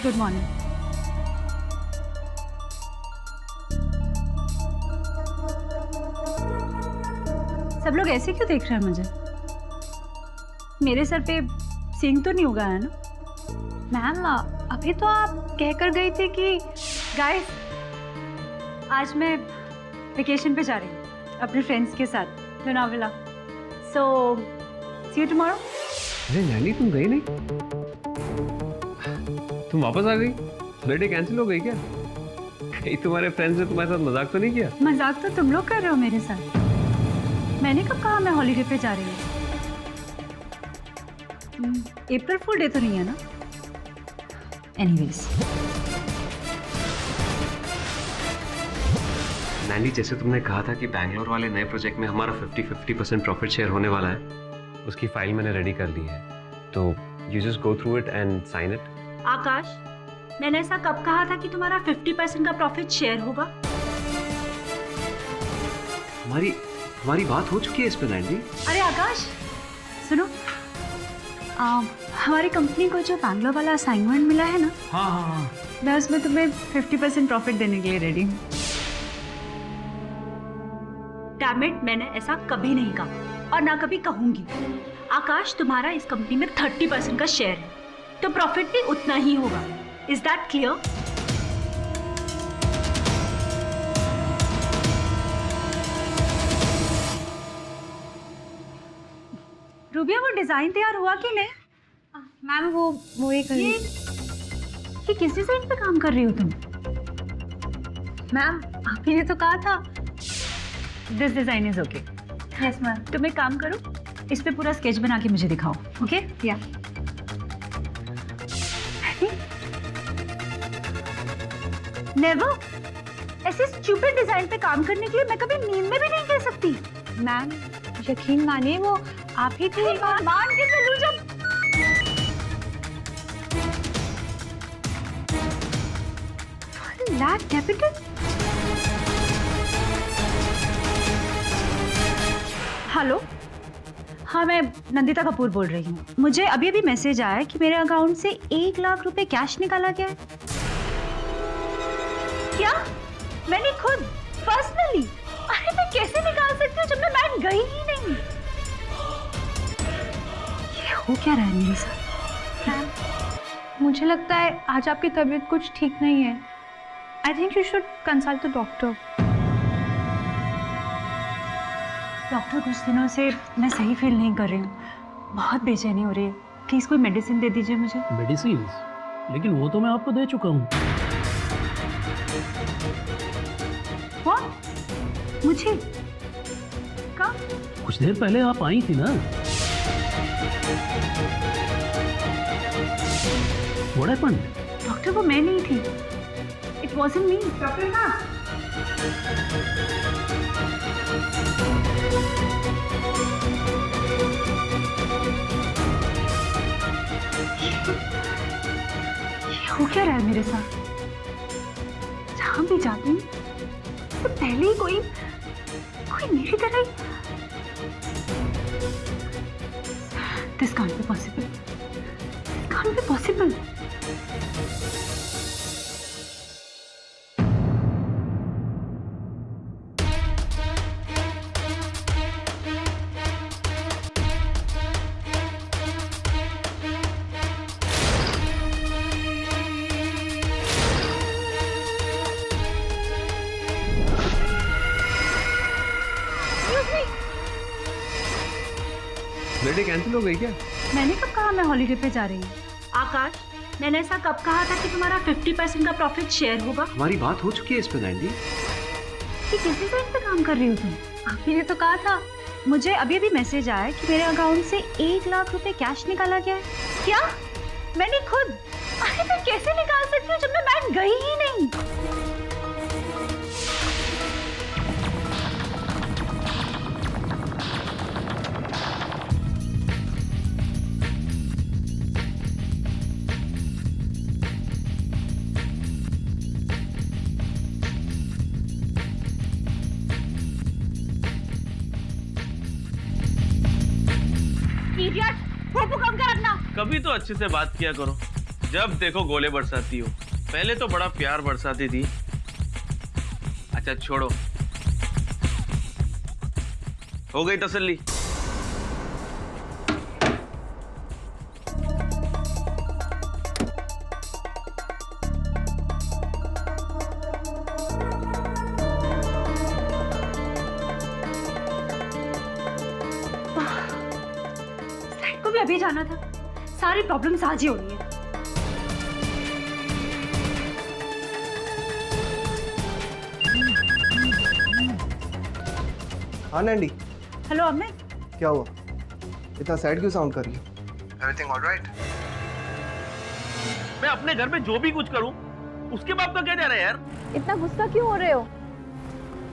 Good morning. सब लोग ऐसे क्यों देख रहे हैं मुझे? मेरे सर पे सींग तो नहीं उगा है ना? मैम अभी तो आप कहकर गई थी कि गाइस आज मैं वेकेशन पे जा रही हूँ अपने फ्रेंड्स के साथ लोनावला। सो सी यू टुमारो। अरे नैनी तुम गई नहीं? तुम वापस आ गई? बर्थडे कैंसिल हो गई क्या? कहीं तुम्हारे फ्रेंड्स ने तुम्हारे साथ मजाक तो नहीं किया? मजाक तो तुम लोग कर रहे हो मेरे साथ। मैंने कब कहा मैं हॉलीडे पे जा रही हूँ? अप्रैल फुल डे तो नहीं है ना? एनीवेज नैनी जैसे तुमने कहा था कि बैंगलोर वाले नए प्रोजेक्ट में हमारा 50-50% प्रॉफिट शेयर होने वाला है, उसकी फाइल मैंने रेडी कर ली है, तो you just go through it and sign it. Akash, मैंने ऐसा कब कहा था कि तुम्हारा 50% का प्रॉफिट शेयर होगा? हमारी बात हो चुकी है इस पे नैनी। अरे आकाश सुनो, हमारी कंपनी को जो बैंगलोर वाला असाइनमेंट मिला है ना, हाँ, मैं उसमें तुम्हें 50% प्रॉफिट देने के लिए रेडी हूँ। डैम इट, मैंने ऐसा कभी नहीं कहा और ना कभी कहूंगी। आकाश, तुम्हारा इस कंपनी में 30% का शेयर है, तो प्रॉफिट भी उतना ही होगा। Is that clear? रूबिया, वो डिजाइन तैयार हुआ कि नहीं? मैम वो एक ये किस डिजाइन पे काम कर रही हो तुम? मैम आप ही ने तो कहा था। This design is okay. Yes ma'am. तुम एक काम करो, इस पे पूरा स्केच बना के मुझे दिखाओ। ओके? या नेवर। ऐसे स्टूपिड डिजाइन पे काम करने के लिए मैं कभी नींद में भी नहीं कह सकती। मैम यकीन मानिए वो आप ही थी। मान के चलूं जब लैक कैपिटल। हेलो, हाँ मैं नंदिता कपूर बोल रही हूँ। मुझे अभी अभी मैसेज आया कि मेरे अकाउंट से 1 लाख रुपए कैश निकाला गया है। क्या? मैंने खुद पर्सनली? अरे मैं कैसे निकाल सकती हूँ जब मैं बैंक गई ही नहीं? ये हो क्या रहा है मेरे साथ? मैम मुझे लगता है आज आपकी तबीयत कुछ ठीक नहीं है। I think you should consult the doctor. Doctor, कुछ दिनों से मैं सही फील नहीं कर रही हूँ, बहुत बेचैनी हो रही है। प्लीज कोई मेडिसिन दे दीजिए मुझे। मेडिसिन? लेकिन वो तो मैं आपको दे चुका हूँ। What? मुझे? कब? कुछ देर पहले आप आई थी ना। What happened? डॉक्टर, वो मैं नहीं थी। It wasn't me. डॉक्टर ना। ये हो क्या रहा है मेरे साथ? जहाँ भी जाती हूँ तो पहले ही कोई मेरी तरह ही। This can't be possible. This can't be possible. Birthday cancel हो गई क्या? मैंने कब कहा मैं हॉलीडे पे जा रही हूँ? आकाश, मैंने ऐसा कब कहा था कि तुम्हारा 50% का प्रॉफिट शेयर होगा? हमारी बात हो चुकी है इस पे नैनी। ये किस डिजाइन पे काम कर रही हो तुम? आप ही ने तो कहा था। मुझे अभी अभी मैसेज आया कि मेरे अकाउंट से 1 लाख रुपए कैश निकाला गया है। क्या? मैंने खुद? अरे मैं कैसे निकाल सकती हूँ जब मैं बैंक गई ही नहीं? इडियट, वो कम कर अपना। कभी तो अच्छे से बात किया करो। जब देखो गोले बरसाती हो। पहले तो बड़ा प्यार बरसाती थी। अच्छा छोड़ो, हो गई तसल्ली? साइड को भी अभी जाना था। सारी प्रॉब्लम्स आज ही हो रही है। हाँ नैंडी, हेलो अमित, क्या हुआ? इतना सैड क्यों साउंड कर रही हो? Everything alright? मैं अपने घर में जो भी कुछ करूं, उसके बाप का क्या जा रहा है यार? इतना गुस्सा क्यों हो रहे हो?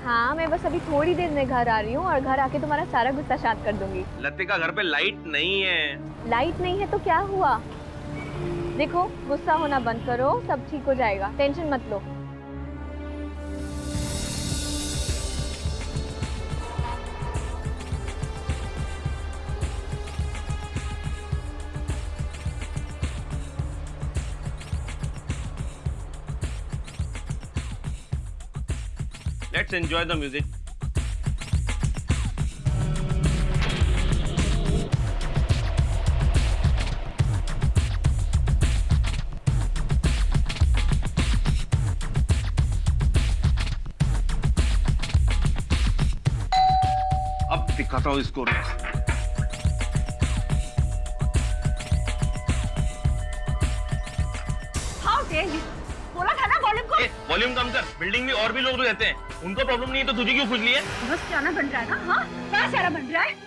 हाँ, मैं बस अभी थोड़ी देर में घर आ रही हूँ और घर आके तुम्हारा सारा गुस्सा शांत कर दूंगी। लतिका, घर पे लाइट नहीं है। लाइट नहीं है तो क्या हुआ? देखो, गुस्सा होना बंद करो, सब ठीक हो जाएगा, टेंशन मत लो। Let's enjoy the music. अब दिखाता हूँ इसको। How dare you! बोला था ना वॉल्यूम को। वॉल्यूम कम कर। बिल्डिंग में और भी लोग रहते हैं, उनको प्रॉब्लम नहीं है तो तुझे क्यों खुजली है? बस जाना बन रहा है ना? हाँ, क्या सारा बन रहा है?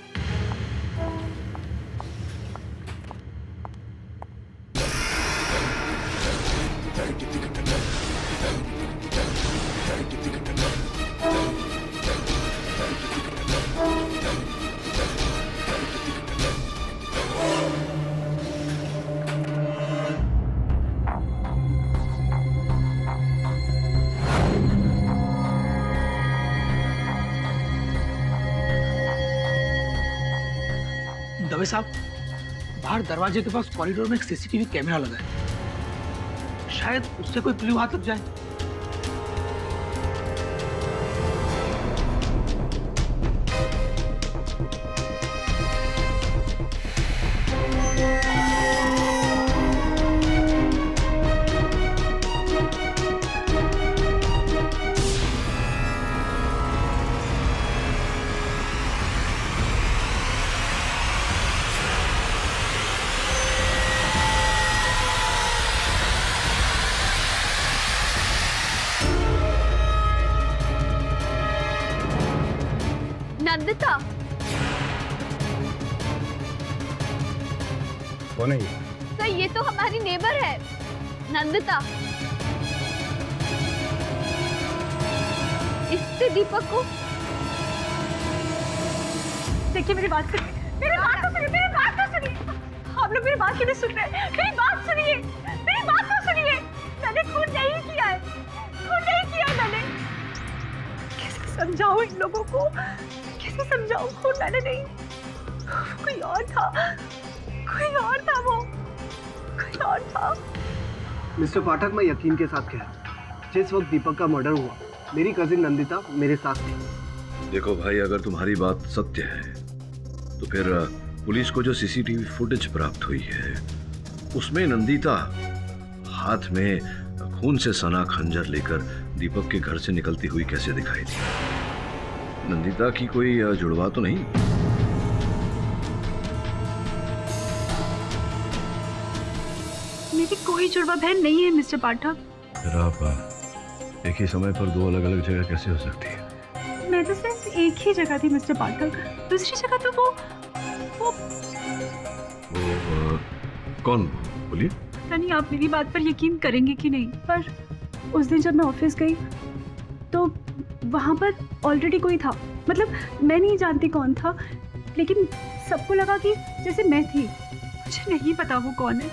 दवे साहब, बाहर दरवाजे के पास कॉरिडोर में एक सीसीटीवी कैमरा लगा है, शायद उससे कोई क्लू हाथ लग जाए। नंदिता, कौन है ये? सर ये तो हमारी नेबर है, नंदिता। इससे दीपक को देखिए, मेरी बात सुनिए, मेरी बात तो सुनिए, मेरी बात तो सुनिए। आप लोग मेरी बात क्यों नहीं सुन रहे? मेरी बात सुनिए, मेरी बात तो सुनिए। मैंने खून नहीं किया है, खून नहीं किया है मैंने। कैसे समझाऊं इन लोगों को? कैसे समझाऊं? खून मैंने नहीं, कोई और था, कोई और था, वो कोई और था। मिस्टर पाठक, मैं यकीन के साथ कह रहा हूँ, जिस वक्त दीपक का मर्डर हुआ, मेरी कजिन नंदिता मेरे साथ थी। देखो भाई, अगर तुम्हारी बात सत्य है तो फिर पुलिस को जो सीसीटीवी फुटेज प्राप्त हुई है उसमें नंदिता हाथ में खून से सना खंजर लेकर दीपक के घर से निकलती हुई कैसे दिखाई दी? नंदिता की कोई जुड़वा तो नहीं? मेरी कोई जुड़वा बहन नहीं है मिस्टर पाठक। फिर आप एक ही समय पर दो अलग अलग जगह कैसे हो सकती है? मैं तो सिर्फ एक ही जगह थी मिस्टर पाठक, दूसरी जगह तो वो कौन? बोलिए। पता नहीं आप मेरी बात पर यकीन करेंगे कि नहीं, पर उस दिन जब मैं ऑफिस गई तो वहाँ पर ऑलरेडी कोई था। मतलब मैं नहीं जानती कौन था, लेकिन सबको लगा कि जैसे मैं थी। मुझे नहीं पता वो कौन है,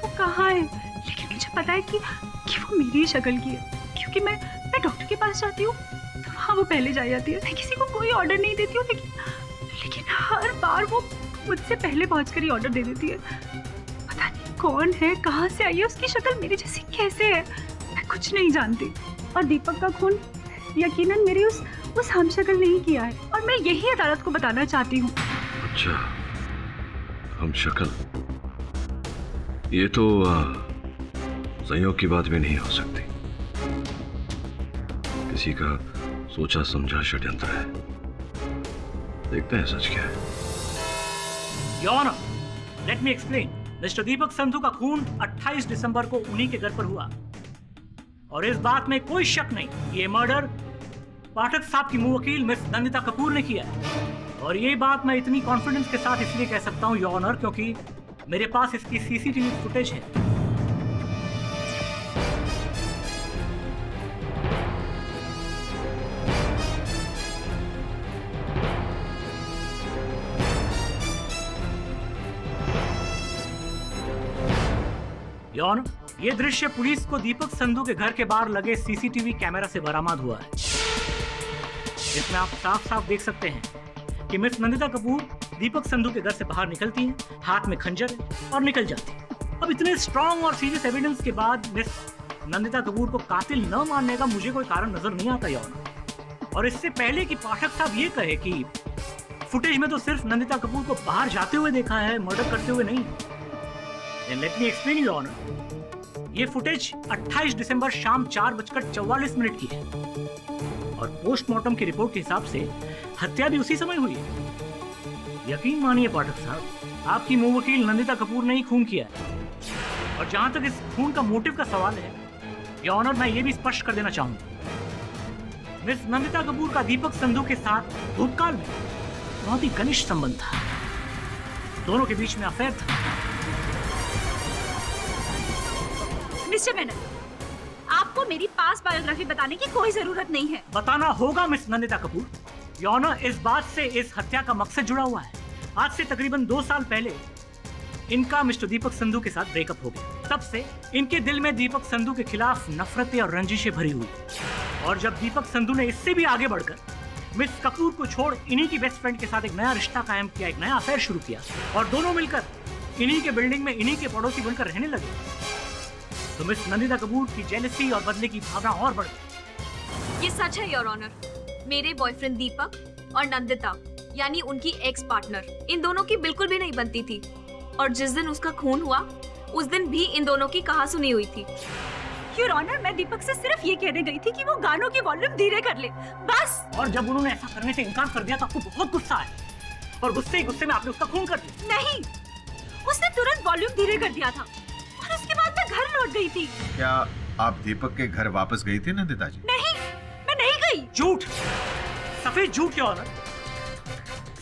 वो कहाँ है, लेकिन मुझे पता है कि वो मेरी ही शक्ल की है, क्योंकि मैं डॉक्टर के पास जाती हूँ तो वहाँ वो पहले जा जाती है। मैं किसी को कोई ऑर्डर नहीं देती हूँ, लेकिन हर बार वो मुझसे पहले पहुँच कर ही ऑर्डर दे देती है। पता नहीं कौन है, कहाँ से आई है, उसकी शक्ल मेरी जैसी कैसे है, मैं कुछ नहीं जानती। और दीपक का खून यकीनन मेरी उस हमशक्ल नहीं किया है, और मैं यही अदालत को बताना चाहती हूँ। अच्छा, हम शक्ल, ये तो संयोग की बात भी नहीं हो सकती। किसी का सोचा समझा षड्यंत्र है। देखते हैं सच क्या है। Your Honor, let me explain. Mister Deepak Sandhu का खून 28 दिसंबर को उन्हीं के घर पर हुआ, और इस बात में कोई शक नहीं, ये मर्डर पाठक साहब की मुंह वकील मिस नंदिता कपूर ने किया है। और ये बात मैं इतनी कॉन्फिडेंस के साथ इसलिए कह सकता हूँ योर ऑनर, क्योंकि मेरे पास इसकी सीसीटीवी फुटेज है। योर ऑनर, ये दृश्य पुलिस को दीपक संधू के घर के बाहर लगे सीसीटीवी कैमरा से बरामद हुआ है। इसमें आप साफ साफ देख सकते हैं कि मिस नंदिता कपूर दीपक संधू के घर से बाहर निकलती हैं, हाथ में खंजर है और निकल जाती है। अब इतने स्ट्रॉन्ग और सीरियस एविडेंस के बाद मिस नंदिता कपूर को कातिल न मानने का मुझे कोई कारण नजर नहीं आता योर ऑनर। और इससे पहले कि पाठक साहब ये कहे कि फुटेज में तो सिर्फ नंदिता कपूर को बाहर जाते हुए देखा है, मर्डर करते हुए नहीं। Let me explain your honour, ये फुटेज 28 दिसंबर शाम 4:44 की है, और पोस्टमार्टम की रिपोर्ट के हिसाब से हत्या भी उसी समय हुई है। यकीन मानिए पाठक साहब, आपकी मुंह वकील नंदिता कपूर ने ही खून किया है। और जहां तक इस खून का मोटिव का सवाल है योर ऑनर, मैं ये भी स्पष्ट कर देना चाहूंगा, मिस नंदिता कपूर का दीपक संधू के साथ भूतकाल में बहुत ही घनिष्ठ संबंध था, दोनों के बीच में अफेयर था। मिस्टर मेनन, आपको मेरी पास बायोग्राफी बताने की कोई जरूरत नहीं है। बताना होगा miss Nandita Kapoor. Your honour, इस बात से इस हत्या का मकसद जुड़ा हुआ है। आज से तकरीबन 2 साल पहले इनका मिस्टर दीपक संधू के साथ ब्रेकअप हो गया। तब से इनके दिल में दीपक संधू के खिलाफ नफरतें और रंजिशें भरी हुई। और जब दीपक संधू ने इससे भी आगे बढ़कर मिस कपूर को छोड़ इन्हीं की बेस्ट फ्रेंड के साथ एक नया रिश्ता कायम किया, एक नया अफेयर शुरू किया, और दोनों मिलकर इन्हीं के बिल्डिंग में इन्हीं के पड़ोसी बनकर रहने लगे, तो मिस नंदिता कपूर की जेलसी और बदले की भावना और बढ़ गई। ये सच है योर ऑनर। मेरे बॉयफ्रेंड दीपक और नंदिता यानी उनकी एक्स पार्टनर, इन दोनों की बिल्कुल भी नहीं बनती थी। और जिस दिन उसका खून हुआ उस दिन भी इन दोनों की कहासुनी हुई थी। योर ऑनर, मैं दीपक से सिर्फ ये कहने गई थी कि वो गानों की वॉल्यूम धीरे कर ले, बस। और जब उन्होंने ऐसा करने से इनकार कर दिया तो आपको बहुत गुस्सा आया, और गुस्से ही गुस्से में आपने उसका खून कर दिया। नहीं, उसने तुरंत वॉल्यूम धीरे कर दिया था, और उसके बाद मैं घर लौट गई थी। क्या आप दीपक के घर वापस गई थी नंदिता जी? नहीं, मैं नहीं गई। झूठ, सफेद झूठ योर ऑनर।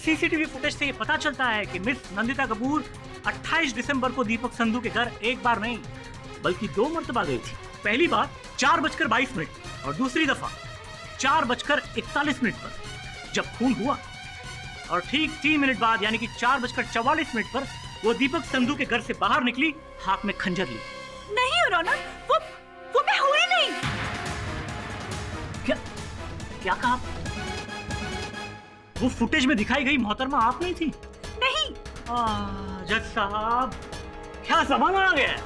सीसीटीवी फुटेज से ये पता चलता है कि मिस नंदिता कपूर 28 दिसंबर को दीपक संधू के घर एक बार नहीं बल्कि 2 मर्तबा गई थी। पहली बार 4:22 और दूसरी दफा 4:41 पर जब खून हुआ, और ठीक 3 मिनट बाद यानी कि 4:44 पर वो दीपक संधू के घर से बाहर निकली, हाथ में खंजर ली। नहीं योर ऑनर, वो मैं हुई नहीं। क्या कहा? वो फुटेज में दिखाई गई मोहतरमा आप नहीं थी? नहीं। जज साहब, क्या जमाना आ गया है।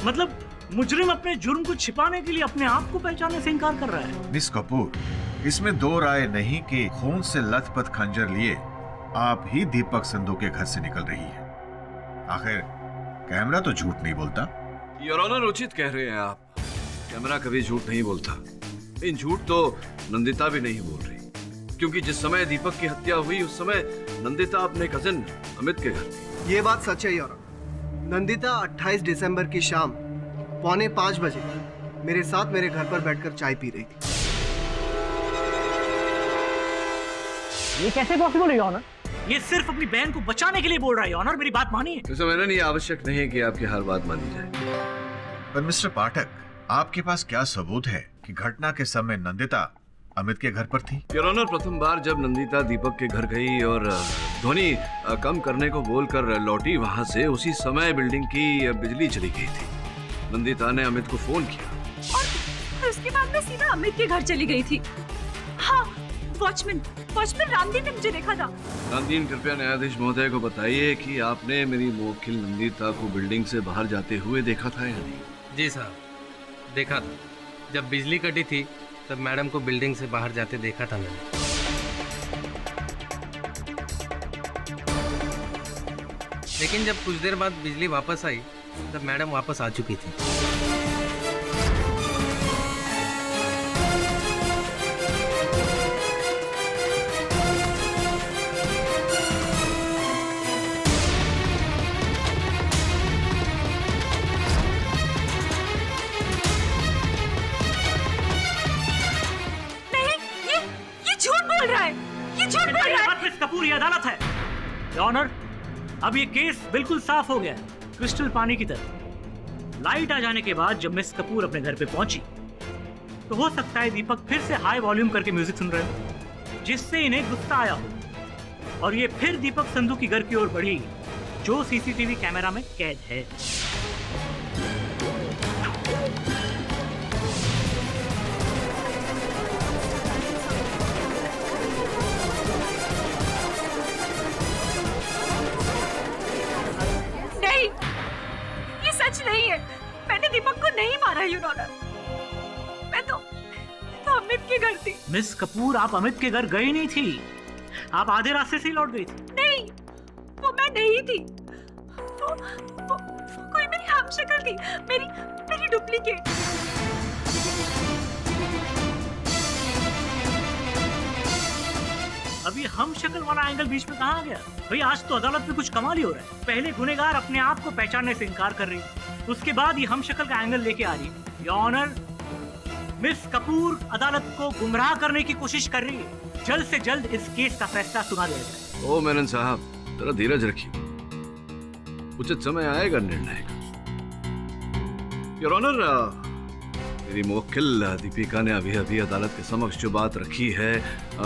मतलब मुजरिम अपने जुर्म को छिपाने के लिए अपने आप को पहचानने से इनकार कर रहा है। मिस कपूर, इसमें 2 राय नहीं कि खून से लथपथ खंजर लिए आप ही दीपक संधू के घर से निकल रही है। आखिर कैमरा तो झूठ नहीं बोलता। योर ऑनर, उचित कह रहे हैं आप, कैमरा कभी झूठ नहीं बोलता। इन झूठ तो नंदिता भी नहीं बोल रही, क्योंकि जिस समय दीपक की हत्या हुई उस समय नंदिता अपने कजिन अमित के घर थी। ये बात सच है योर ऑनर। नंदिता 28 दिसंबर की शाम 4:45 बजे मेरे साथ मेरे घर पर बैठकर चाय पी रही थी। ये कैसे पॉसिबल है योर ऑनर? ये सिर्फ अपनी बहन को बचाने के लिए बोल रहा है योर ऑनर, मेरी बात मानिए। तो मैंने ये आवश्यक नहीं है कि आपकी हर बात मानी जाए। पर मिस्टर पाठक, आपके पास क्या सबूत है कि घटना के समय नंदिता अमित के घर पर थी? योर ऑनर, प्रथम बार जब नंदिता दीपक के घर गई और ध्वनि कम करने को बोलकर लौटी वहां से, उसी समय बिल्डिंग की बिजली चली गई थी। नंदिता ने अमित को फोन किया और उसके बाद मैं सीधा अमित के घर चली गई थी। हाँ, वॉचमैन रामदीन ने मुझे देखा था। रामदीन, कृपया न्यायाधीश महोदय को बताइए कि आपने मेरी मुवक्किल नंदिता को बिल्डिंग से बाहर जाते हुए देखा था या नहीं? जी साहब, देखा था। जब बिजली कटी थी तब मैडम को बिल्डिंग से बाहर जाते देखा था मैंने। लेकिन जब कुछ देर बाद बिजली वापस आई तब मैडम वापस आ चुकी थी। मिस कपूर, ये अदालत है। योर ऑनर, अब ये केस बिल्कुल साफ हो गया है, क्रिस्टल पानी की तरह। लाइट आ जाने के बाद जब मिस कपूर अपने घर पे पहुंची तो हो सकता है दीपक फिर से हाई वॉल्यूम करके म्यूजिक सुन रहे हो, जिससे इन्हें गुस्सा आया हो और ये फिर दीपक संधू की घर की ओर बढ़ी, जो सीसीटीवी कैमरा में कैद है। सच नहीं है, मैंने दीपक को नहीं मारा योर ऑनर। मैं तो अमित के घर थी। मिस कपूर, आप अमित के घर गई नहीं थी, आप आधे रास्ते से ही लौट गई थी। नहीं, वो मैं नहीं थी। वो कोई मेरी हमशक्ल थी, मेरी डुप्लीकेट। अभी हम शक्ल वाला एंगल बीच में कहाँ गया? भाई आज तो अदालत में कुछ कमाल ही हो रहा है। पहले गुनेगार अपने आप को पहचानने से इनकार कर रही, उसके बाद ये हम शक्ल का एंगल लेके आ रही। योर ऑनर, मिस कपूर अदालत को गुमराह करने की कोशिश कर रही है। जल्द से जल्द इस केस का फैसला सुना दिया जाए। ओ मेनन साहब, जरा धीरज रखिए, उचित समय आएगा निर्णय का। योर ऑनर, मेरी मुवक्किल दीपिका ने अभी अभी अदालत के समक्ष जो बात रखी है,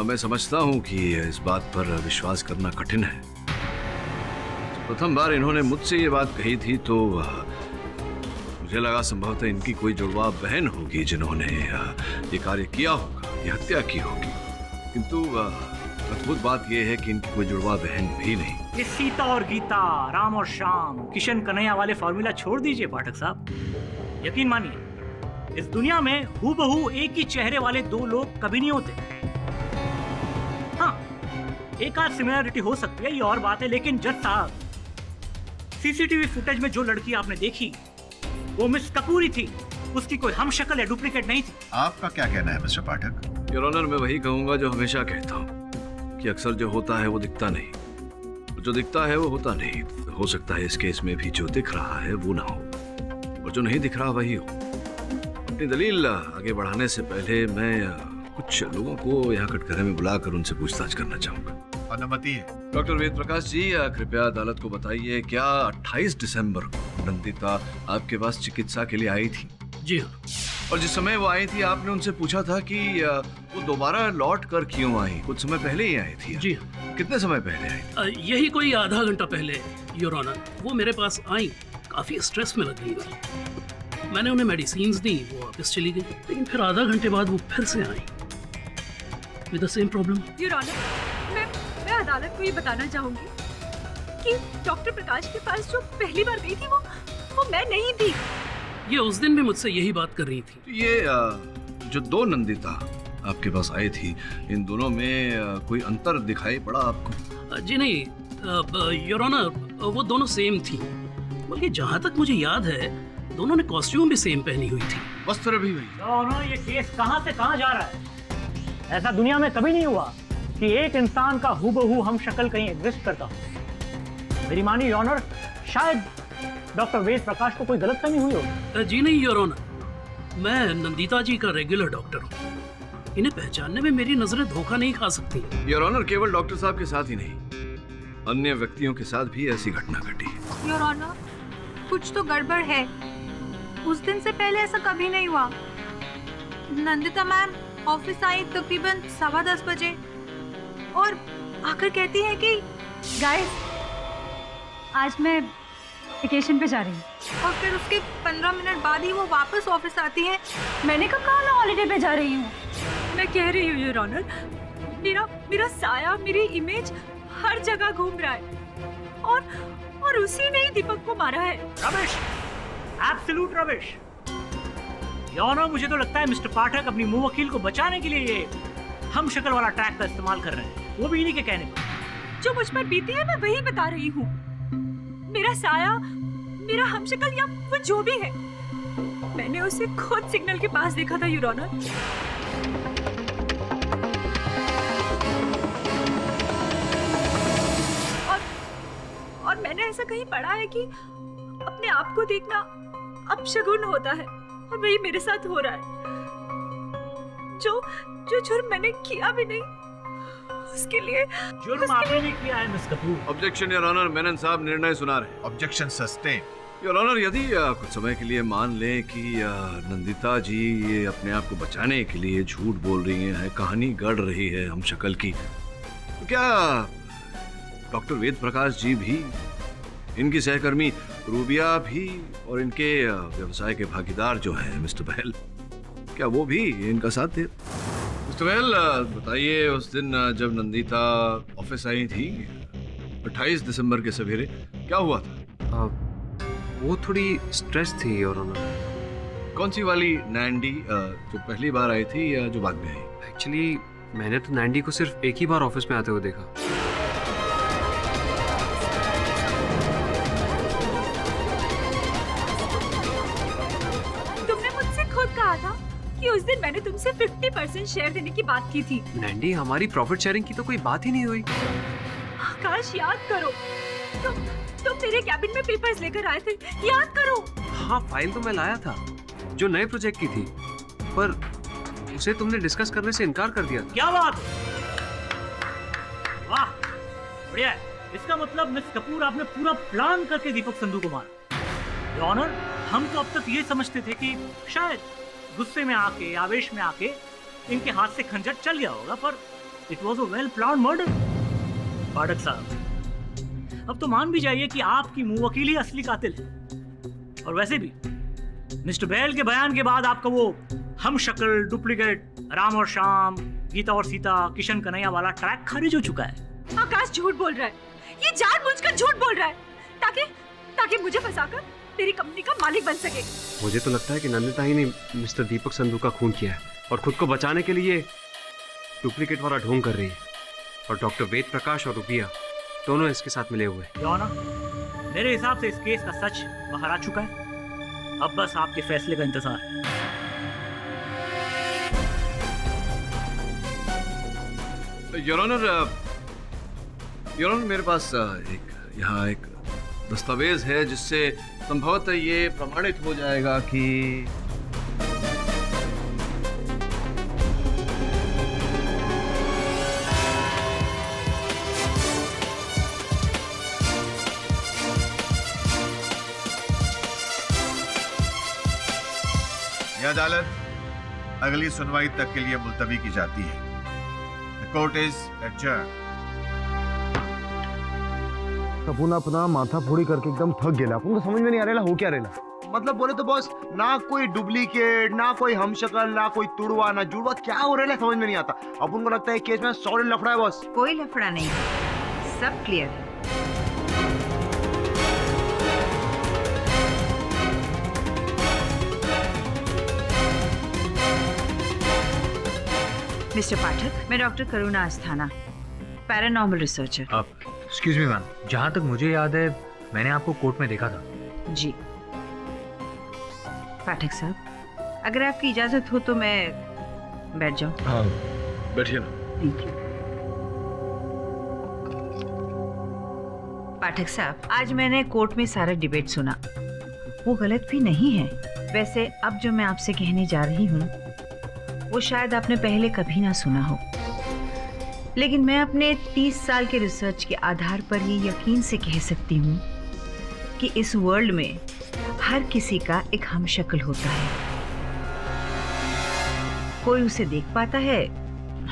मैं समझता हूं कि इस बात पर विश्वास करना कठिन है। प्रथम बार इन्होंने मुझसे ये बात कही थी तो मुझे लगा संभवतः इनकी कोई जुड़वा बहन होगी जिन्होंने ये कार्य किया होगा, ये हत्या की होगी। किंतु अद्भुत बात यह है कि इनकी कोई जुड़वा बहन भी नहीं। ये सीता और गीता, राम और श्याम, किशन कन्हैया वाले फॉर्मूला छोड़ दीजिए पाठक साहब। यकीन मानिए, इस दुनिया में हूबहू एक ही चेहरे वाले दो लोग कभी नहीं होते। हाँ, एक आध सिमिलरिटी हो सकती है, ये और बात है, लेकिन जज साहब, सीसीटीवी फुटेज में जो लड़की आपने देखी वो मिस कपूर ही थी, उसकी कोई हम शक्ल या डुप्लीकेट नहीं थी। आपका क्या कहना है मिस्टर पाठक? योर ऑनर, मैं वही कहूंगा जो हमेशा कहता हूँ कि अक्सर जो होता है वो दिखता नहीं, जो दिखता है वो होता नहीं। हो सकता है इस केस में भी जो दिख रहा है वो ना हो और जो नहीं दिख रहा वही हो। अपनी दलील आगे बढ़ाने से पहले मैं कुछ लोगों को यहाँ कटघरे में बुलाकर उनसे पूछताछ करना चाहूंगा। अनुमति है। डॉक्टर वेद प्रकाश जी, कृपया अदालत को बताइए, क्या 28 दिसंबर को नंदिता आपके पास चिकित्सा के लिए आई थी? जी हाँ। और जिस समय वो आई थी आपने उनसे पूछा था कि वो दोबारा लौट कर क्यों आई? कुछ समय पहले ही आई थी? जी हाँ। कितने समय पहले आई थी? यही कोई आधा घंटा पहले योर ऑनर। वो मेरे पास आई, काफी स्ट्रेस में लग रही थी। मैंने उन्हें मेडिसिन्स दी, वो वापस चली गई, लेकिन फिर आधा घंटे बाद वो फिर से I with the same problem. Your honour, मैं अदालत को ये बताना चाहूंगी कि डॉक्टर प्रकाश के पास जो पहली बार गई थी वो मैं नहीं थी। ये उस दिन भी मुझसे यही बात कर रही थी। तो ये जो दो नंदिता आपके पास आई थी, इन दोनों में कोई अंतर दिखाई पड़ा आपको? जी नहीं योर ऑनर, वो दोनों सेम थी। बल्कि जहाँ तक मुझे याद है दोनों ने कॉस्ट्यूम भी सेम पहनी हुई थी, वस्त्र भी वही। दोनों, ये केस कहाँ से कहाँ जा रहा है? ऐसा दुनिया में कभी नहीं हुआ कि एक इंसान का हूबहू हम शक्ल कहीं एग्जिस्ट करता हो। मेरी मानी योर ऑनर, शायद डॉक्टर वेद प्रकाश को कोई गलतफहमी हुई हो। जी नहीं योर ऑनर, मैं नंदिता जी का रेगुलर डॉक्टर हूँ। इन्हें पहचानने में मेरी नजरें धोखा नहीं खा सकती। योर ऑनर, केवल डॉक्टर साहब के साथ ही नहीं, अन्य व्यक्तियों के साथ भी ऐसी घटना घटी। योर ऑनर, कुछ तो गड़बड़ है। उस दिन से पहले ऐसा कभी नहीं हुआ। नंदिता मैम ऑफिस आई तकरीबन 10:15 बजे और आकर कहती है कि गाइस, आज मैं वेकेशन पे जा रही हूँ। और फिर उसके 15 मिनट बाद ही वो वापस ऑफिस आती है। मैंने कहा मैं हॉलीडे पे जा रही हूँ। मैं कह रही हूँ योर ऑनर, मेरा साया, मेरी इमेज हर जगह घूम रहा है और उसी ने ही दीपक को मारा है। रमेश, एब्सोल्यूट रमेश। योनो, मुझे तो लगता है मिस्टर पाठक अपनी मुंह वकील को बचाने के लिए ये हम शक्ल वाला टैग का इस्तेमाल कर रहे हैं, वो भी इन्हीं के कहने पर। जो मुझ पर बीती है मैं वही बता रही हूँ। मेरा साया, मेरा हमशक्ल या वो जो भी है, मैंने उसे खुद सिग्नल के पास देखा था, योर ऑनर। और मैंने ऐसा कहीं पढ़ा है कि अपने आप को देखना अपशगुन होता है, और वही मेरे साथ हो रहा है। जो जुर्म मैंने किया भी नहीं, उसके लिए जुर्म आपने नहीं किया है miss Kapoor. Objection your honour, Menon साहब निर्णय सुना रहे। Objection sustain. योर ऑनर, यदि कुछ समय के लिए मान लें कि नंदिता जी ये अपने आप को बचाने के लिए झूठ बोल रही हैं, कहानी गढ़ रही है हम शक्ल की, तो क्या डॉक्टर वेद प्रकाश जी भी, इनकी सहकर्मी रूबिया भी और इनके व्यवसाय के भागीदार जो है मिस्टर बहल, क्या वो भी इनका साथ दे? मिस्टर बहल, बताइए उस दिन जब नंदिता ऑफिस आई थी 28 दिसंबर के सवेरे, क्या हुआ था? वो थोड़ी स्ट्रेस थी योर ऑनर। कौन सी वाली नैंडी, जो पहली बार आई थी या जो बाद में आई? एक्चुअली मैंने तो नैंडी को सिर्फ एक ही बार ऑफिस में आते हुए देखा। तुमने मुझसे खुद कहा था कि उस दिन मैंने तुमसे 50% शेयर देने की बात की थी। नैंडी, हमारी प्रॉफिट शेयरिंग की तो कोई बात ही नहीं हुई। आकाश, याद करो, तुम मेरे कैबिन में पेपर्स लेकर आए थे, याद करो। हाँ, फाइल तो मैं लाया था जो नए प्रोजेक्ट की थी, पर उसे तुमने डिस्कस करने से इनकार कर दिया था। क्या बात, वाह, बढ़िया है। इसका मतलब मिस कपूर, आपने पूरा प्लान करके दीपक संधू को मारा। योर ऑनर, हम तो अब तक ये समझते थे कि शायद गुस्से में आके, आवेश में आके इनके हाथ से खंजर चल गया होगा, पर it was a well plan murder. Pathak साहब, अब तो मान भी जाइए कि आपकी मुंह वकील ही असली कातिल है। और वैसे भी मिस्टर बहल के बयान के बाद आपका वो हम शक्ल, डुप्लीकेट, राम और श्याम, गीता और सीता, किशन कन्हैया वाला ट्रैक खारिज हो चुका है। आकाश झूठ बोल रहा है, ये जानबूझकर झूठ बोल रहा है ताकि मुझे फंसाकर तेरी कंपनी का मालिक बन सके। मुझे तो लगता है कि नंदिता ही ने मिस्टर दीपक संधू का खून किया है और खुद को बचाने के लिए डुप्लीकेट वाला ढोंग कर रही है, और डॉक्टर वेद प्रकाश और रूबिया दोनों इसके साथ मिले हुए। योर ऑनर, मेरे हिसाब से इस केस का सच बाहर आ चुका है, अब बस आपके फैसले का इंतजार है। योर ऑनर, मेरे पास यहाँ एक दस्तावेज है जिससे संभवतः ये प्रमाणित हो जाएगा कि यह अदालत अगली सुनवाई तक के लिए मुलतवी की जाती है। The court is adjourned. अपन अपना माथा फोड़ी करके एकदम थक गेला, अपन को समझ में नहीं आ रहा हो क्या रेला। मतलब बोले तो बॉस, ना कोई डुप्लीकेट, ना कोई हमशक्ल, ना कोई तुड़वा, ना जुड़वा, क्या हो रहा है समझ में नहीं आता। अपन को लगता है केस में सॉलिड लफड़ा है बॉस। कोई लफड़ा नहीं, सब क्लियर है। मिस्टर पाठक, मैं डॉक्टर करुणा अस्थाना, पैरानॉर्मल रिसर्चर। आप एक्सक्यूज मी मैम, जहाँ तक मुझे याद है मैंने आपको कोर्ट में देखा था। जी पाठक साहब, अगर आपकी इजाजत हो तो मैं बैठ जाऊं। हाँ, बैठिए ना। Thank you. पाठक साहब, आज मैंने कोर्ट में सारा डिबेट सुना, वो गलत भी नहीं है। वैसे अब जो मैं आपसे कहने जा रही हूँ वो शायद आपने पहले कभी ना सुना हो, लेकिन मैं अपने 30 साल के रिसर्च के आधार पर ये यकीन से कह सकती हूँ कि इस वर्ल्ड में हर किसी का एक हमशक्ल होता है। कोई उसे देख पाता है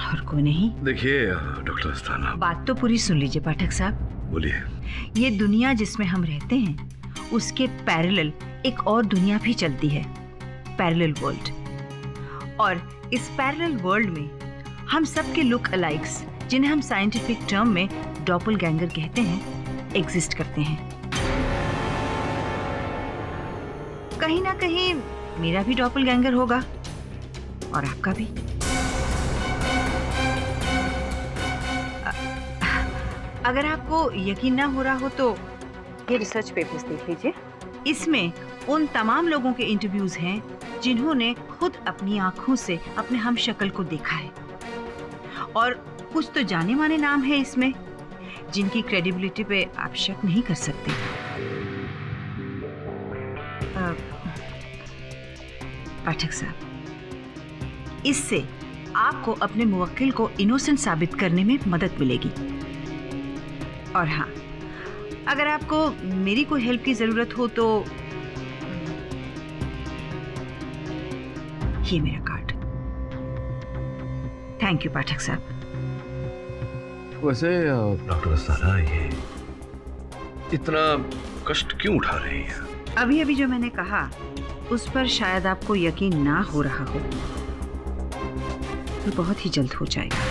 और कोई नहीं। देखिए डॉक्टर अस्थाना, बात तो पूरी सुन लीजिए पाठक साहब। बोलिए। ये दुनिया जिसमें हम रहते हैं उसके पैरेलल एक और दुनिया भी चलती है, पैरेलल वर्ल्ड। और इस पैरेलल वर्ल्ड में हम सब के लुक अलाइक्स, जिन्हें हम साइंटिफिक टर्म में डॉपलगैंगर कहते हैं, एग्जिस्ट करते हैं। कहीं ना कहीं मेरा भी डॉपलगैंगर होगा और आपका भी। अगर आपको यकीन ना हो रहा हो तो ये रिसर्च पेपर्स देख लीजिए। इसमें उन तमाम लोगों के इंटरव्यूज हैं जिन्होंने खुद अपनी आंखों से अपने हम शक्ल को देखा है, और कुछ तो जाने माने नाम है इसमें जिनकी क्रेडिबिलिटी पे आप शक नहीं कर सकते। पाठक साहब, इससे आपको अपने मुवक्किल को इनोसेंट साबित करने में मदद मिलेगी। और हाँ, अगर आपको मेरी कोई हेल्प की जरूरत हो तो ये मेरा कार्ड। थैंक यू पाठक साहब। वैसे डॉक्टर सारा, ये इतना कष्ट क्यों उठा रही है? अभी अभी जो मैंने कहा उस पर शायद आपको यकीन ना हो रहा हो, तो बहुत ही जल्द हो जाएगा।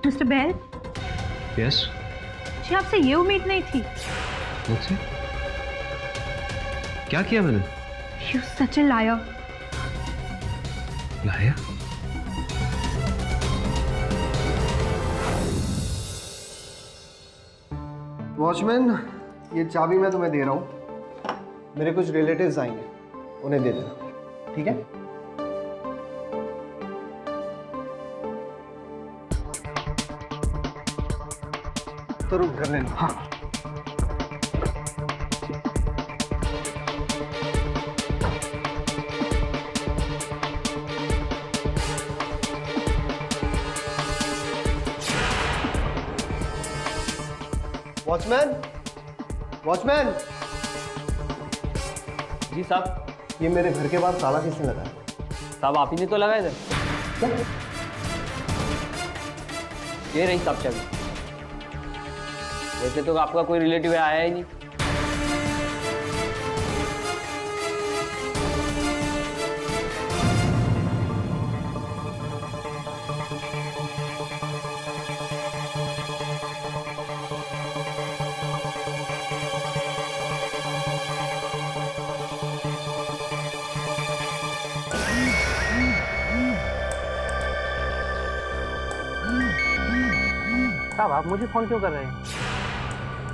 Mister bell, yes? जी आपसे ये उम्मीद नहीं थी। मुझसे? क्या किया मैंने? You such a liar. लाया? वॉचमैन, ये चाबी मैं तुम्हें दे रहा हूँ। मेरे कुछ रिलेटिव्स आएंगे, उन्हें दे देना, ठीक है? तो रुक कर लेना। हाँ। Watchman, watchman. जी साहब। ये मेरे घर के बाहर ताला किसने लगाया? साहब आप ही ने तो लगाया था। क्या? ये रही साहब चाबी। वैसे तो आपका कोई रिलेटिव आया ही नहीं। साहब आप मुझे फोन क्यों कर रहे हैं?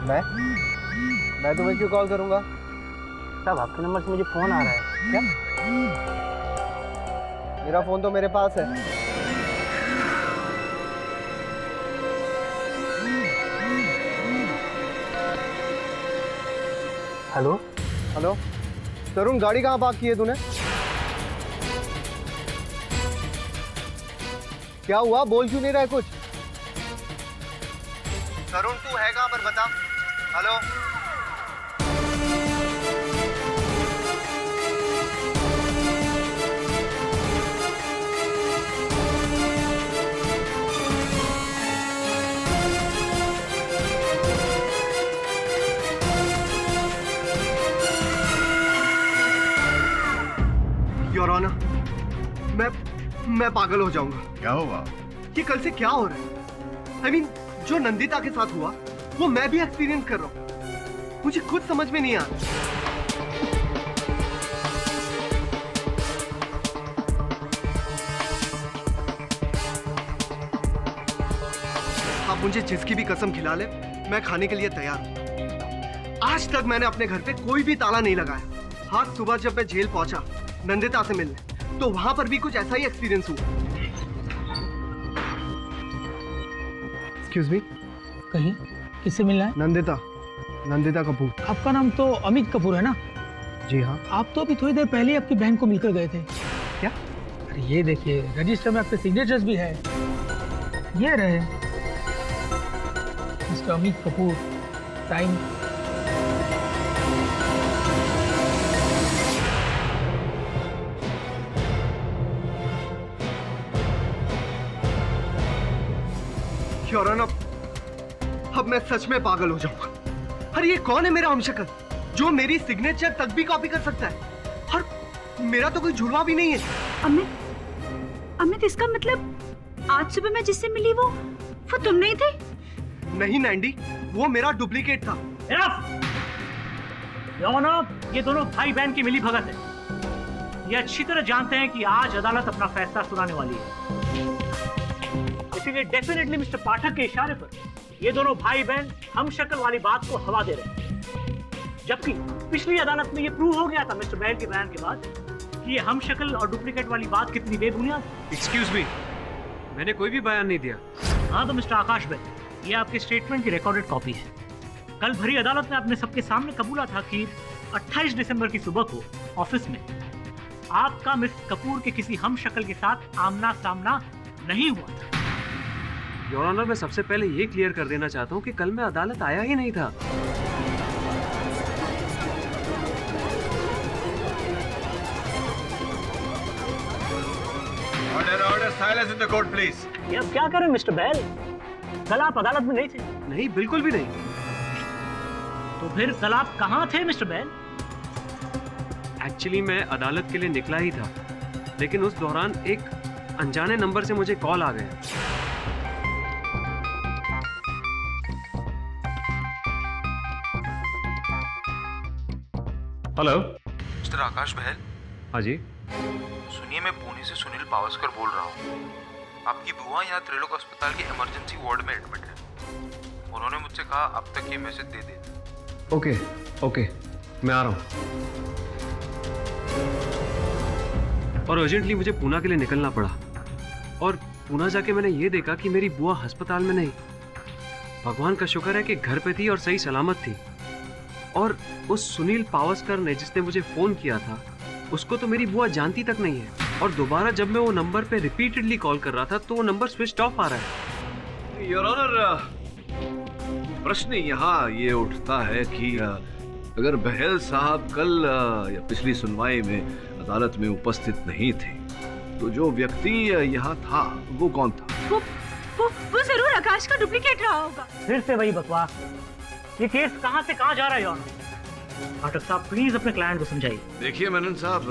मैं तुम्हें क्यों कॉल करूंगा? साहब आपके नंबर से मुझे फोन आ रहा है। क्या? मेरा फोन तो मेरे पास है। हेलो हेलो तरुण, गाड़ी कहाँ पार्क की है तूने? क्या हुआ, बोल क्यों नहीं रहा है कुछ? तरुण तू है कहाँ पर, बता। हेलो योर ऑनर, मैं पागल हो जाऊंगा। क्या हुआ? ये कल से क्या हो रहा है? I mean, जो नंदिता के साथ हुआ वो मैं भी एक्सपीरियंस कर रहा हूँ। मुझे खुद समझ में नहीं आ रहा। आप मुझे जिसकी भी कसम खिला ले, मैं खाने के लिए तैयार हूँ। आज तक मैंने अपने घर पे कोई भी ताला नहीं लगाया। आज सुबह जब मैं जेल पहुंचा नंदिता से मिलने, तो वहां पर भी कुछ ऐसा ही एक्सपीरियंस हुआ। एक्सक्यूज मी, कहीं किससे मिलना है? नंदिता कपूर। आपका नाम तो अमित कपूर है ना? जी हाँ। आप तो अभी थोड़ी देर पहले आपकी बहन को मिलकर गए थे। क्या? अरे ये देखिए, रजिस्टर में आपके सिग्नेचर्स भी है। ये रहे mister Amit Kapoor, time your honour, अब मैं सच में पागल हो जाऊंगा। अरे ये कौन है मेरा हमशक्ल जो मेरी सिग्नेचर तक भी कॉपी कर सकता है? और मेरा तो कोई जुड़वा भी नहीं है। अमित, इसका मतलब आज सुबह मैं जिससे मिली वो तुम नहीं थे? नहीं नैंडी, वो मेरा डुप्लीकेट था। योर ऑनर, ये दोनों भाई बहन की मिली भगत है। ये अच्छी तरह जानते हैं कि आज अदालत अपना फैसला सुनाने वाली है, इसीलिए डेफिनेटली मिस्टर पाठक के इशारे पर ये दोनों भाई बहन हम शक्ल वाली बात को हवा दे रहे हैं। जबकि पिछली अदालत में ये प्रूव हो गया था मिस्टर बहल के बयान के बाद कि ये हम शक्ल और डुप्लीकेट वाली बात कितनी बेबुनियाद। एक्सक्यूज मी, मैंने कोई भी बयान नहीं दिया। हाँ तो मिस्टर आकाश बहल, ये आपके स्टेटमेंट की रिकॉर्डेड कॉपी है। कल भरी अदालत में आपने सबके सामने कबूला था कि 28 दिसंबर की सुबह को ऑफिस में आपका मिस कपूर के किसी हम शक्ल के साथ आमना सामना नहीं हुआ था। योर ऑनर, मैं सबसे पहले ये क्लियर कर देना चाहता हूँ कि कल मैं अदालत आया ही नहीं था। Order, silence in the court please. ये अब क्या करें मिस्टर बहल? कल आप अदालत में नहीं थे। नहीं, बिल्कुल भी नहीं। तो फिर कल आप कहाँ थे मिस्टर बहल? एक्चुअली मैं अदालत के लिए निकला ही था, लेकिन उस दौरान एक अनजाने नंबर से मुझे कॉल आ गया। हेलो, मिस्टर आकाश बहल। हाँ जी। सुनिए, मैं पुणे से सुनील पावस्कर बोल रहा हूँ। आपकी बुआ यहाँ त्रिलोक अस्पताल के इमरजेंसी वार्ड में एडमिट है। उन्होंने मुझसे कहा अब तक ये मैसेज दे दे। ओके ओके, मैं आ रहा हूँ। और अर्जेंटली मुझे पूना के लिए निकलना पड़ा। और पूना जाके मैंने ये देखा कि मेरी बुआ अस्पताल में नहीं, भगवान का शुक्र है कि घर पे थी और सही सलामत थी। और उस सुनील पावस्कर ने जिसने मुझे फोन किया था, उसको तो मेरी बुआ जानती तक नहीं है। और दोबारा जब मैं वो नंबर पे रिपीटेडली कॉल कर रहा था तो वो नंबर स्विच ऑफ आ रहा है। योर ऑनर, प्रश्न यहाँ ये उठता है कि अगर बहल साहब कल या पिछली सुनवाई में अदालत में उपस्थित नहीं थे तो जो व्यक्ति यहाँ था वो कौन था? वो जरूर आकाश का डुप्लीकेट रहा होगा। फिर से वही बकवास। ये केस कहाँ से कहाँ जा रहा है योर ऑनर? पाठक साहब प्लीज अपने क्लाइंट को समझाइए। देखिए मेनन साहब,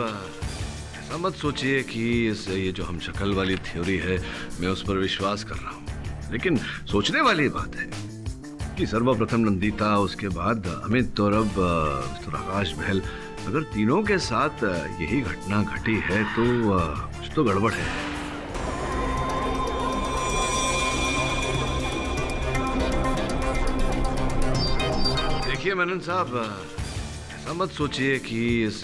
ऐसा मत सोचिए कि ये जो हम शक्ल वाली थ्योरी है मैं उस पर विश्वास कर रहा हूँ। लेकिन सोचने वाली बात है कि सर्वप्रथम नंदिता, उसके बाद अमित और अब मिस्टर आकाश बहल, अगर तीनों के साथ यही घटना घटी है तो कुछ तो गड़बड़ है। देखिए मेनन साहब, ऐसा मत सोचिए कि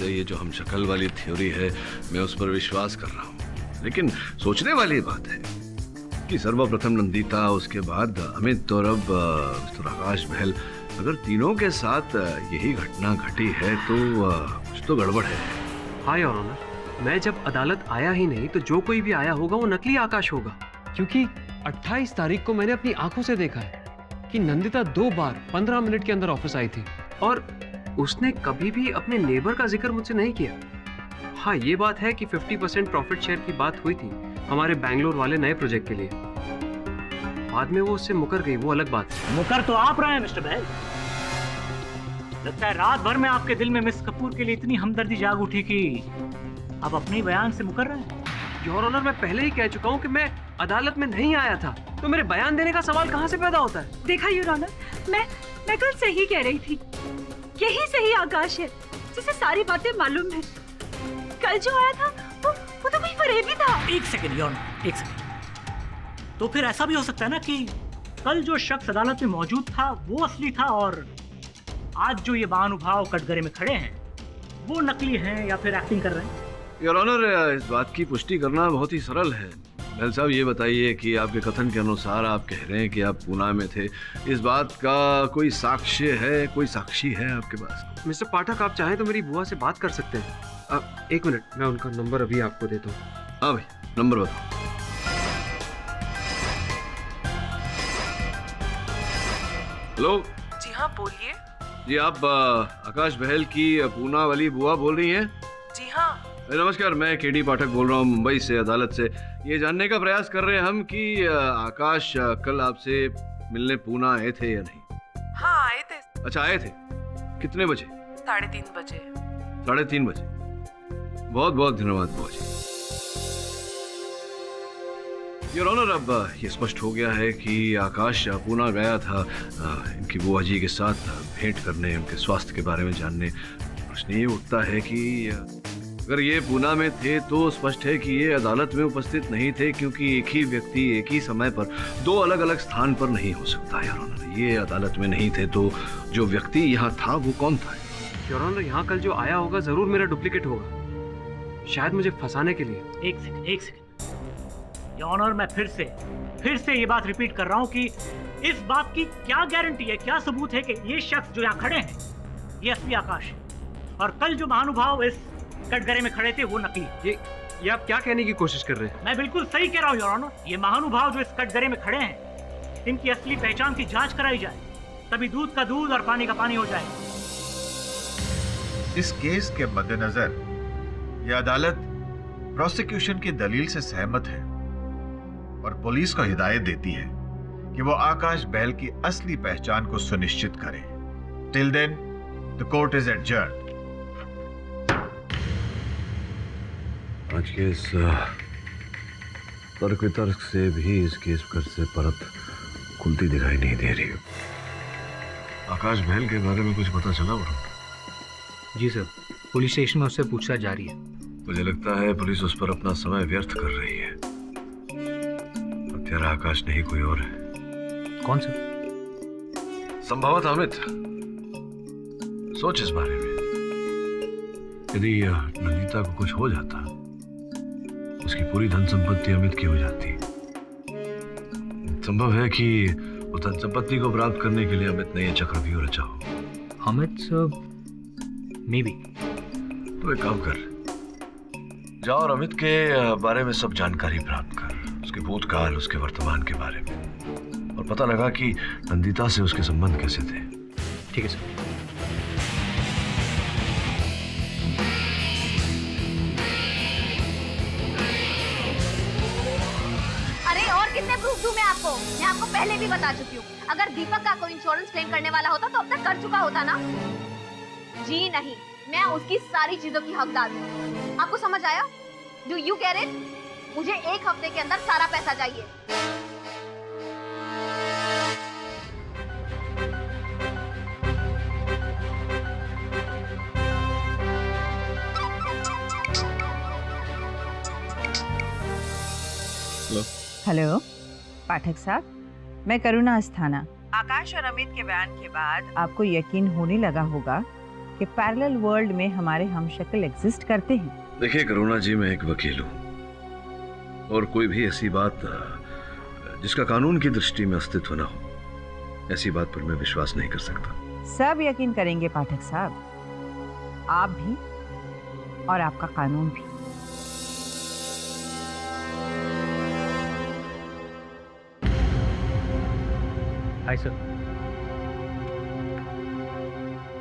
ये जो हम शक्ल वाली थ्योरी है मैं उस पर विश्वास कर रहा हूँ। लेकिन सोचने वाली बात है कि सर्वप्रथम नंदिता, उसके बाद अमित और अब मिस्टर आकाश बहल, अगर तीनों के साथ यही घटना घटी है तो कुछ तो गड़बड़ है। हाँ योर ऑनर, मैं जब अदालत आया ही नहीं तो जो कोई भी आया होगा वो नकली आकाश होगा। क्योंकि 28 तारीख को मैंने अपनी आंखों से देखा है कि नंदिता 2 बार 15 मिनट के अंदर ऑफिस आई थी और उसने कभी भी अपने नेबर का जिक्र मुझसे नहीं किया। हाँ, ये बात है कि 50% प्रॉफिट शेयर की बात हुई थी हमारे बैंगलोर वाले नए प्रोजेक्ट के लिए। बाद में वो उससे मुकर गई, वो अलग बात है। मुकर तो आप रहे हैं मिस्टर बहल। लगता है रात भर में आपके दिल में मिस कपूर के लिए इतनी हमदर्दी जाग उठी कि आप अपने ही बयान से मुकर रहे हैं। योर ऑनर, मैं पहले ही कह चुका हूँ कि मैं अदालत में नहीं आया था, तो मेरे बयान देने का सवाल कहाँ से पैदा होता है? देखा योर ऑनर, मैं कल सही कह रही थी। यही सही आकाश है जिसे सारी बातें मालूम है। कल जो आया था वो तो कोई फरेबी था। एक सेकंड योर ऑनर, एक सेकंड। तो फिर ऐसा भी हो सकता है ना कि कल जो शख्स अदालत में मौजूद था वो असली था और आज जो ये बहानुभाव कटघरे में खड़े हैं वो नकली हैं या फिर एक्टिंग कर रहे हैं? योर ऑनर, इस बात की पुष्टि करना बहुत ही सरल है। बहल साहब, ये बताइए कि आपके कथन के अनुसार आप कह रहे हैं कि आप पूना में थे, इस बात का कोई साक्ष्य है, कोई साक्षी है आपके पास? मिस्टर पाठक, आप चाहें तो मेरी बुआ से बात कर सकते हैं। 1 मिनट, मैं उनका नंबर अभी आपको देता हूँ। हाँ भाई, नंबर बताओ। हेलो। जी हाँ, बोलिए। जी, आप आकाश बहल की पूना वाली बुआ बोल रही हैं? जी हाँ, नमस्कार, मैं केडी पाठक बोल रहा हूँ मुंबई से, अदालत से। ये जानने का प्रयास कर रहे हैं हम कि आकाश कल आपसे मिलने पूना आए थे या नहीं? हाँ आए थे। अच्छा, आए थे। कितने बजे? 3:30 बजे। 3:30 बजे। बहुत बहुत धन्यवाद बुआ जी। योर ऑनर, अब ये स्पष्ट हो गया है कि आकाश पूना गया था इनकी बुआ जी के साथ भेंट करने, उनके स्वास्थ्य के बारे में जानने। प्रश्न ये उठता है कि अगर ये पूना में थे तो स्पष्ट है कि ये अदालत में उपस्थित नहीं थे, क्योंकि एक ही व्यक्ति एक ही समय पर दो अलग अलग स्थान पर नहीं हो सकता। योर ऑनर, ये अदालत में नहीं थे तो जो व्यक्ति यहाँ था वो कौन था? योर ऑनर, यहाँ कल जो आया होगा जरूर मेरा डुप्लीकेट होगा, शायद मुझे फंसाने के लिए। एक सेकंड योर ऑनर, मैं फिर से ये बात रिपीट कर रहा हूँ कि इस बात की क्या गारंटी है, क्या सबूत है कि ये शख्स जो यहाँ खड़े हैं ये असली आकाश है, और कल जो महानुभाव इस कटघरे में खड़े थे वो नकली। ये आप क्या कहने की कोशिश कर रहे हैं? मैं बिल्कुल सही कह रहा हूँ योर ऑनर। ये महानुभाव जो इस कटघरे में खड़े हैं, इनकी असली पहचान की जांच कराई जाए, तभी दूध का दूध और पानी का पानी हो जाए। इस केस के मद्देनजर यह अदालत प्रोसिक्यूशन की दलील से सहमत है और पुलिस को हिदायत देती है कि वो आकाश बहल की असली पहचान को सुनिश्चित करे। Till then the court is adjourned. आज के इस तर्क वितर्क से भी इस केस पर से परत खुलती दिखाई नहीं दे रही। आकाश बहल के बारे में कुछ पता चला? जी सर, पुलिस स्टेशन में उससे पूछताछ जारी है। मुझे लगता है पुलिस उस पर अपना समय व्यर्थ कर रही है। हत्यारा आकाश नहीं, कोई और है। कौन सा? संभवतः अमित। सोच इस बारे में। यदि नंदिता को कुछ हो जाता, उसकी पूरी धन संपत्ति अमित की हो जाती। संभव है कि वो धन संपत्ति को प्राप्त करने के लिए अमित ने यह चक्रव्यूह रचा हो। Amit sir, may be. तो एक काम कर, जाओ और अमित के बारे में सब जानकारी प्राप्त कर, उसके भूतकाल, उसके वर्तमान के बारे में, और पता लगा कि नंदिता से उसके संबंध कैसे थे। ठीक है सर। कितने प्रूफ दूं मैं आपको? मैं आपको पहले भी बता चुकी हूँ, अगर दीपक का कोई इंश्योरेंस क्लेम करने वाला होता तो अब तक कर चुका होता ना। जी नहीं, मैं उसकी सारी चीजों की हकदार हूँ। आपको समझ आया? Do you get it? मुझे 1 हफ्ते के अंदर सारा पैसा चाहिए। हेलो पाठक साहब, मैं करुणा अस्थाना। आकाश और अमित के बयान के बाद आपको यकीन होने लगा होगा कि पैरेलल वर्ल्ड में हमारे हमशक्ल एग्जिस्ट करते हैं। देखिए करुणा जी, मैं एक वकील हूँ और कोई भी ऐसी बात जिसका कानून की दृष्टि में अस्तित्व न हो, ऐसी बात पर मैं विश्वास नहीं कर सकता। सब यकीन करेंगे पाठक साहब, आप भी और आपका कानून भी। Hi sir.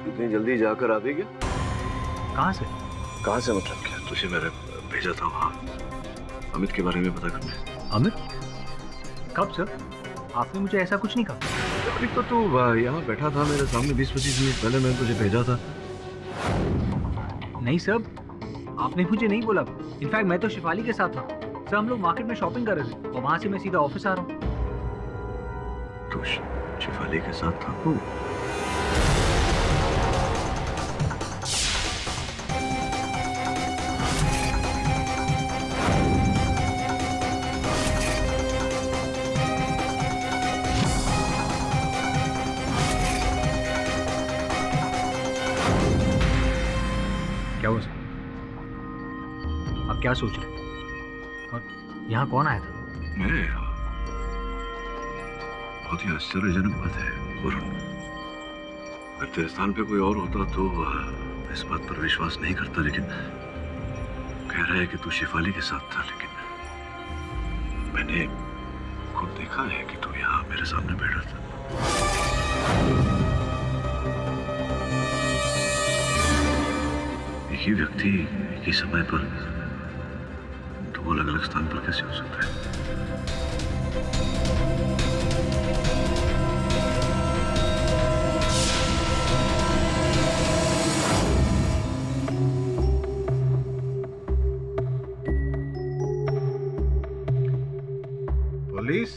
इतनी जल्दी जाकर आ भी गया? कहाँ से? कहाँ से मतलब क्या? तुझे मैंने भेजा था वहाँ अमित के बारे में पता करने। अमित? कब सर? आपने मुझे ऐसा कुछ नहीं कहा। अभी तो तू यहाँ बैठा था मेरे सामने 20-25 मिनट पहले, मैंने तुझे भेजा था। नहीं सर, आपने मुझे नहीं बोला। इनफैक्ट मैं तो शिफाली के साथ था सर। हम लोग मार्केट में शॉपिंग कर रहे थे और वहाँ से मैं सीधा ऑफिस आ रहा हूँ। तो शिफाली के साथ था तू? क्या हुआ सर? आप क्या सोच रहे हैं? और यहाँ कौन आया था? मैं? बहुत ही आश्चर्यजनक बात है वरुण। अगर तेरे स्थान पे कोई और होता तो इस बात पर विश्वास नहीं करता, लेकिन कह रहा है कि तू शिफाली के साथ था। लेकिन मैंने खुद देखा है कि तू यहाँ मेरे सामने बैठा था। एक ही व्यक्ति एक ही समय पर दो अलग अलग स्थान पर कैसे हो सकता है? पुलिस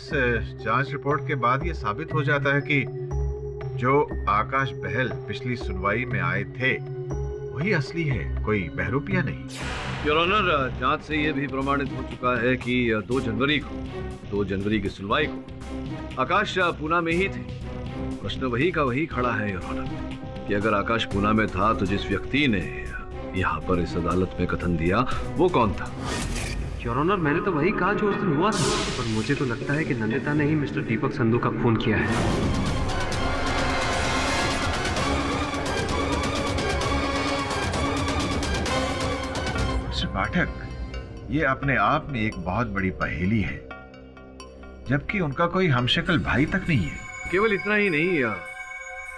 जांच रिपोर्ट के बाद यह साबित हो जाता है कि जो आकाश बहल पिछली सुनवाई में आए थे वही असली है, कोई बहरूपिया नहीं। योर ऑनर, जांच से यह भी प्रमाणित हो चुका है कि 2 जनवरी की सुनवाई को आकाश पूना में ही थे। प्रश्न वही का वही खड़ा है योर ऑनर कि अगर आकाश पूना में था तो जिस व्यक्ति ने यहाँ पर इस अदालत में कथन दिया वो कौन था? योर ऑनर, मैंने तो वही कहा जो उस दिन हुआ था, पर मुझे तो लगता है कि नंदिता ने ही मिस्टर दीपक संधू का खून किया है। मिस्टर पाठक, ये अपने आप में एक बहुत बड़ी पहेली है, जबकि उनका कोई हमशक्ल भाई तक नहीं है। केवल इतना ही नहीं,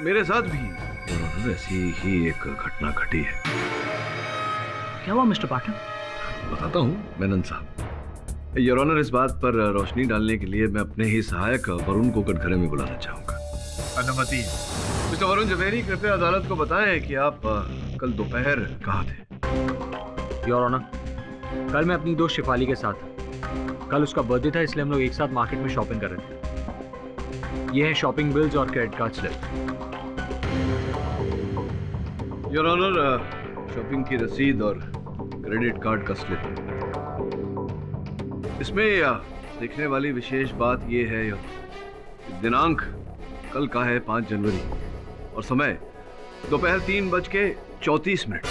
मेरे साथ भी ऐसी ही एक घटना घटी है। क्या हुआ मिस्टर पाठक? बताता हूँ मेनन साहब। योर ऑनर, इस बात पर रोशनी डालने के लिए मैं अपने ही सहायक वरुण को कटघरे में बुलाना चाहूंगा। अनुमति। मिस्टर वरुण जवेरी, कृपया अदालत को बताएं कि आप कल दोपहर कहाँ थे? योर ऑनर, कल मैं अपनी दोस्त शिफाली के साथ था। कल उसका बर्थडे था, इसलिए हम लोग एक साथ मार्केट में शॉपिंग कर रहे थे। ये है शॉपिंग बिल्स और credit card slip. Your honour, shopping की रसीद और क्रेडिट कार्ड का स्लिप। इसमें देखने वाली विशेष बात यह है कि दिनांक कल का है 5 जनवरी और समय दोपहर 3:34।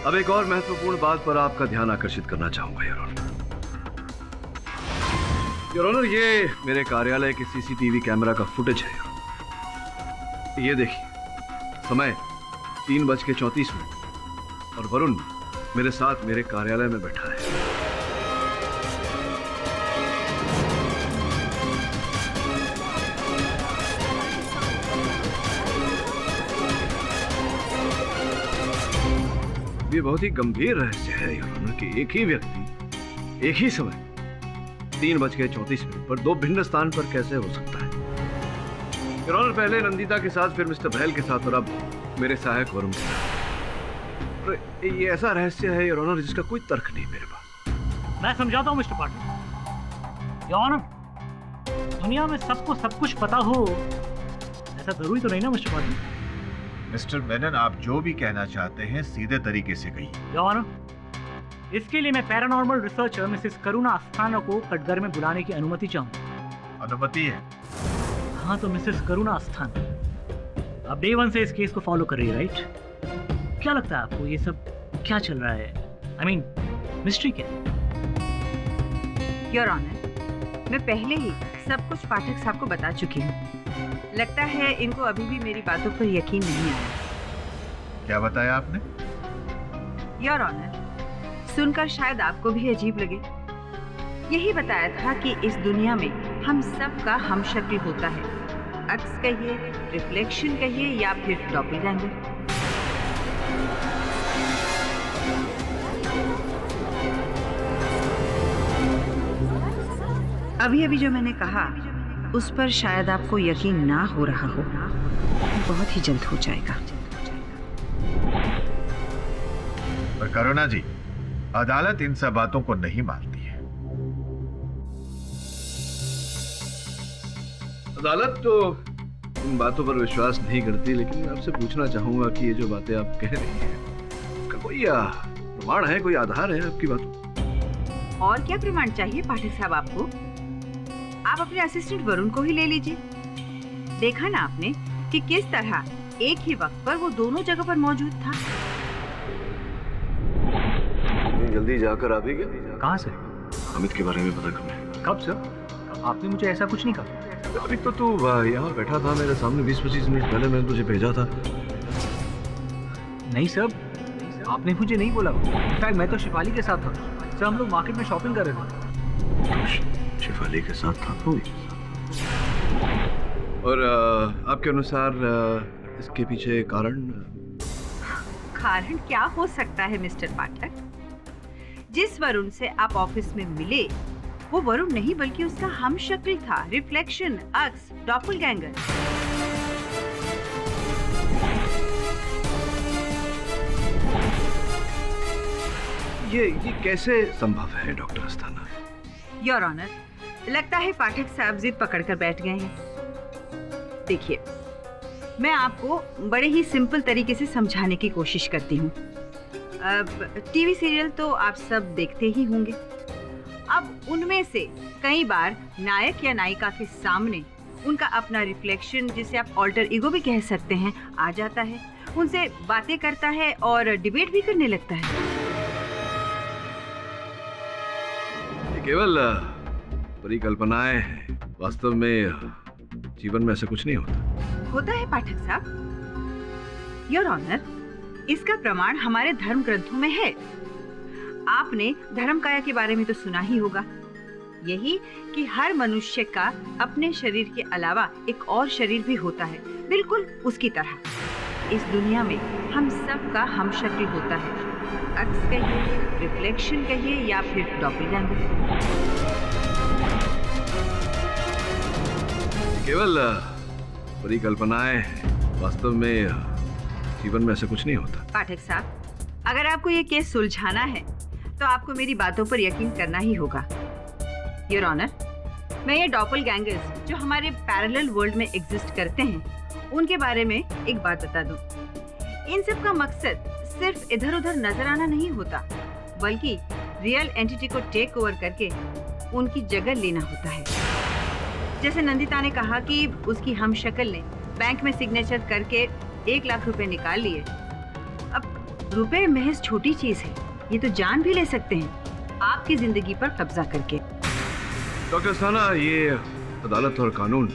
अब एक और महत्वपूर्ण बात पर आपका ध्यान आकर्षित करना चाहूंगा योर ऑनर। योर ऑनर, ये मेरे कार्यालय के सीसीटीवी कैमरा का फुटेज है। ये देखिए, समय 3:34 और वरुण मेरे साथ मेरे कार्यालय में बैठा है। ये बहुत ही गंभीर रहस्य है योर ऑनर कि एक ही व्यक्ति एक ही समय 3:34 पर 2 भिन्न स्थान पर कैसे हो सकता है। योर ऑनर, पहले नंदिता के साथ, फिर मिस्टर बहल के साथ और अब मेरे सहायक वरुण के साथ। ये ऐसा रहस्य है योर ऑनर जिसका कोई तर्क नहीं मेरे पास। मैं समझाता हूँ मिस्टर पाटिल। योर ऑनर, दुनिया में सबको सब कुछ पता हो ऐसा जरूरी तो नहीं ना मिस्टर पाटिल। मिस्टर मेनन, आप जो भी कहना चाहते हैं सीधे तरीके से कहिए। योर ऑनर, इसके लिए मैं पैरानॉर्मल रिसर्चर मिसेस करुणा अस्थाना को कटघर में बुलाने की अनुमति चाहूंगा। अनुमति है? हाँ, तो मिसेस करुणा अस्थाना अब डे 1 से इस केस को फॉलो कर रही है, राइट? क्या लगता है आपको ये सब क्या चल रहा है? I mean, मिस्ट्री क्या? योर ऑनर, मैं पहले ही सब कुछ पाठक साहब को बता चुकी हूँ। लगता है इनको अभी भी मेरी बातों पर यकीन नहीं आया। क्या बताया आपने? योर ऑनर, सुनकर शायद आपको भी अजीब लगे। यही बताया था कि इस दुनिया में हम सब का हमशक्ल होता है। अक्स कहिए, रिफ्लेक्शन कहिए या फिर डॉपलगैंगर। अभी अभी जो मैंने कहा उस पर शायद आपको यकीन ना हो रहा हो, बहुत ही जल्द हो जाएगा। पर करुणा जी, अदालत इन सब बातों को नहीं मानती है। अदालत तो इन बातों पर विश्वास नहीं करती, लेकिन मैं आपसे पूछना चाहूंगा कि ये जो बातें आप कह रही हैं उसका कोई प्रमाण है, कोई आधार है आपकी बातों? और क्या प्रमाण चाहिए पाठक साहब आपको? आप अपने असिस्टेंट वरुण को ही ले लीजिए। देखा ना आपने कि किस तरह एक ही वक्त पर वो दोनों जगह पर मौजूद था। जल्दी जाकर आ भी गया? कहाँ से? अमित के बारे में पता करने। कब सर? आपने मुझे ऐसा कुछ नहीं कहा। अभी तो तू यहाँ बैठा था मेरे सामने, 20-25 मिनट पहले मैंने तुझे भेजा था। नहीं सर, आपने मुझे नहीं बोला। इनफैक्ट मैं तो शिफाली के साथ था सर, हम लोग मार्केट में शॉपिंग कर रहे थे। शिफाली के साथ था? और आपके अनुसार इसके पीछे कारण? कारण क्या हो सकता है मिस्टर पाठक? जिस वरुण से आप ऑफिस में मिले वो वरुण नहीं बल्कि उसका हमशक्ल था, रिफ्लेक्शन, अक्स, डॉपलगैंगर। ये कैसे संभव है डॉक्टर अस्थाना? योर ऑनर, लगता है पाठक साहब जिद पकड़कर बैठ गए हैं। देखिए, मैं आपको बड़े ही सिंपल तरीके से समझाने की कोशिश करती हूँ। टीवी सीरियल तो आप सब देखते ही होंगे। अब उनमें से कई बार नायक या नायिका के सामने उनका अपना रिफ्लेक्शन, जिसे आप ऑल्टर ईगो भी कह सकते हैं, आ जाता है, उनसे बातें करता है और डिबेट भी करने लगता है। ये केवल परिकल्पनाएं हैं, वास्तव में जीवन में ऐसा कुछ नहीं होता है पाठक साहब। योर ऑनर, इसका प्रमाण हमारे धर्म ग्रंथों में है। आपने धर्मकाया के बारे में तो सुना ही होगा, यही कि हर मनुष्य का अपने शरीर के अलावा एक और शरीर भी होता है, बिल्कुल उसकी तरह। इस दुनिया में हम सब का हमशक्ल होता है, अक्स कहिए, रिफ्लेक्शन कहिए या फिर डॉपलगैंगर। केवल परिकल्पनाएं हैं, वास्तव में जीवन में ऐसा कुछ नहीं होता। पाठक साहब, अगर आपको ये केस सुलझाना है तो आपको मेरी बातों पर यकीन करना ही होगा। योर ऑनर, मैं ये डॉपलगैंगर्स जो हमारे पैरेलल वर्ल्ड में एग्जिस्ट करते हैं, उनके बारे में एक बात बता दूं। इन सब का मकसद सिर्फ इधर उधर नजर आना नहीं होता, बल्कि रियल एंटिटी को टेक ओवर करके उनकी जगह लेना होता है। जैसे नंदिता ने कहा कि उसकी हमशक्ल ने बैंक में सिग्नेचर करके 1 लाख रुपए निकाल लिए। अब रुपए महज छोटी चीज है, ये तो जान भी ले सकते हैं आपकी जिंदगी पर कब्जा करके। डॉक्टर अस्थाना, ये अदालत और कानून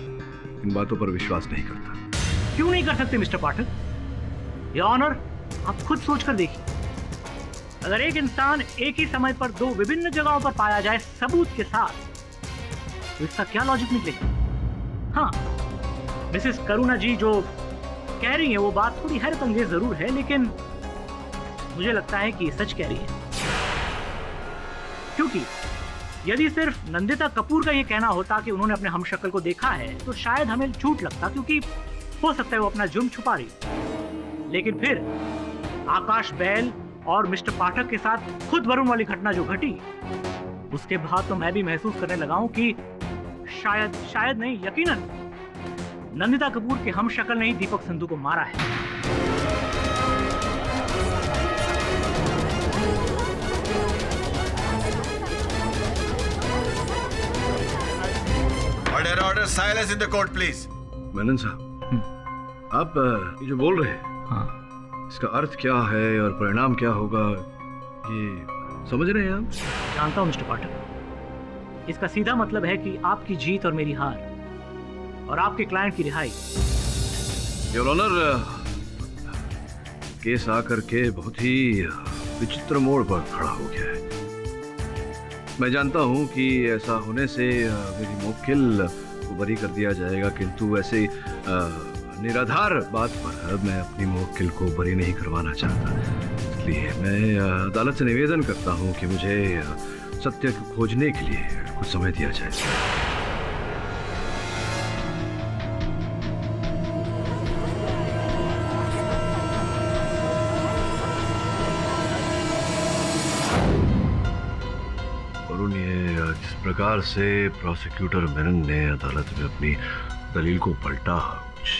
इन बातों पर विश्वास नहीं करता। क्यों नहीं कर सकते मिस्टर पाठक? योर ऑनर, आप खुद सोचकर देखिए, अगर एक इंसान एक ही समय पर 2 विभिन्न जगहों पर पाया जाए सबूत के साथ, तो इसका क्या लॉजिक निकलेगा? हाँ, मिसेस करुणा जी जो कह रही हैं वो बात थोड़ी हैरतअंगेज जरूर है, लेकिन मुझे लगता है कि ये सच कह रही है। क्योंकि यदि सिर्फ नंदिता कपूर का ये कहना होता कि उन्होंने अपने हमशक्ल को देखा है, तो शायद हमें झूठ लगता, क्योंकि हो सकता है वो अपना जुर्म छुपा रही। लेकिन फिर आकाश बैल और मिस्टर पाठक के साथ खुद वरुण वाली घटना जो घटी, उसके बाद तो मैं भी महसूस करने लगा हूं कि शायद नहीं, यकीनन नंदिता कपूर के हमशक्ल ने ही दीपक संधू को मारा है। Order silence in the court please. Menon साहब, आप ये जो बोल रहे हैं, हाँ, इसका अर्थ क्या है और परिणाम क्या होगा, ये समझ रहे हैं आप? जानता हूं मिस्टर पाठक, इसका सीधा मतलब है कि आपकी जीत और मेरी हार, और आपके क्लाइंट की रिहाई। योर ऑनर, केस आकर के बहुत ही विचित्र मोड़ पर खड़ा हो गया है। मैं जानता हूं कि ऐसा होने से मेरी मुवक्किल को बरी कर दिया जाएगा, किंतु ऐसे निराधार बात पर मैं अपनी मुवक्किल को बरी नहीं करवाना चाहता। इसलिए मैं अदालत से निवेदन करता हूं कि मुझे सत्य को खोजने के लिए कुछ समय दिया जाए। वरुण, ये जिस प्रकार से प्रोसिक्यूटर मेनन ने अदालत में अपनी दलील को पलटा, कुछ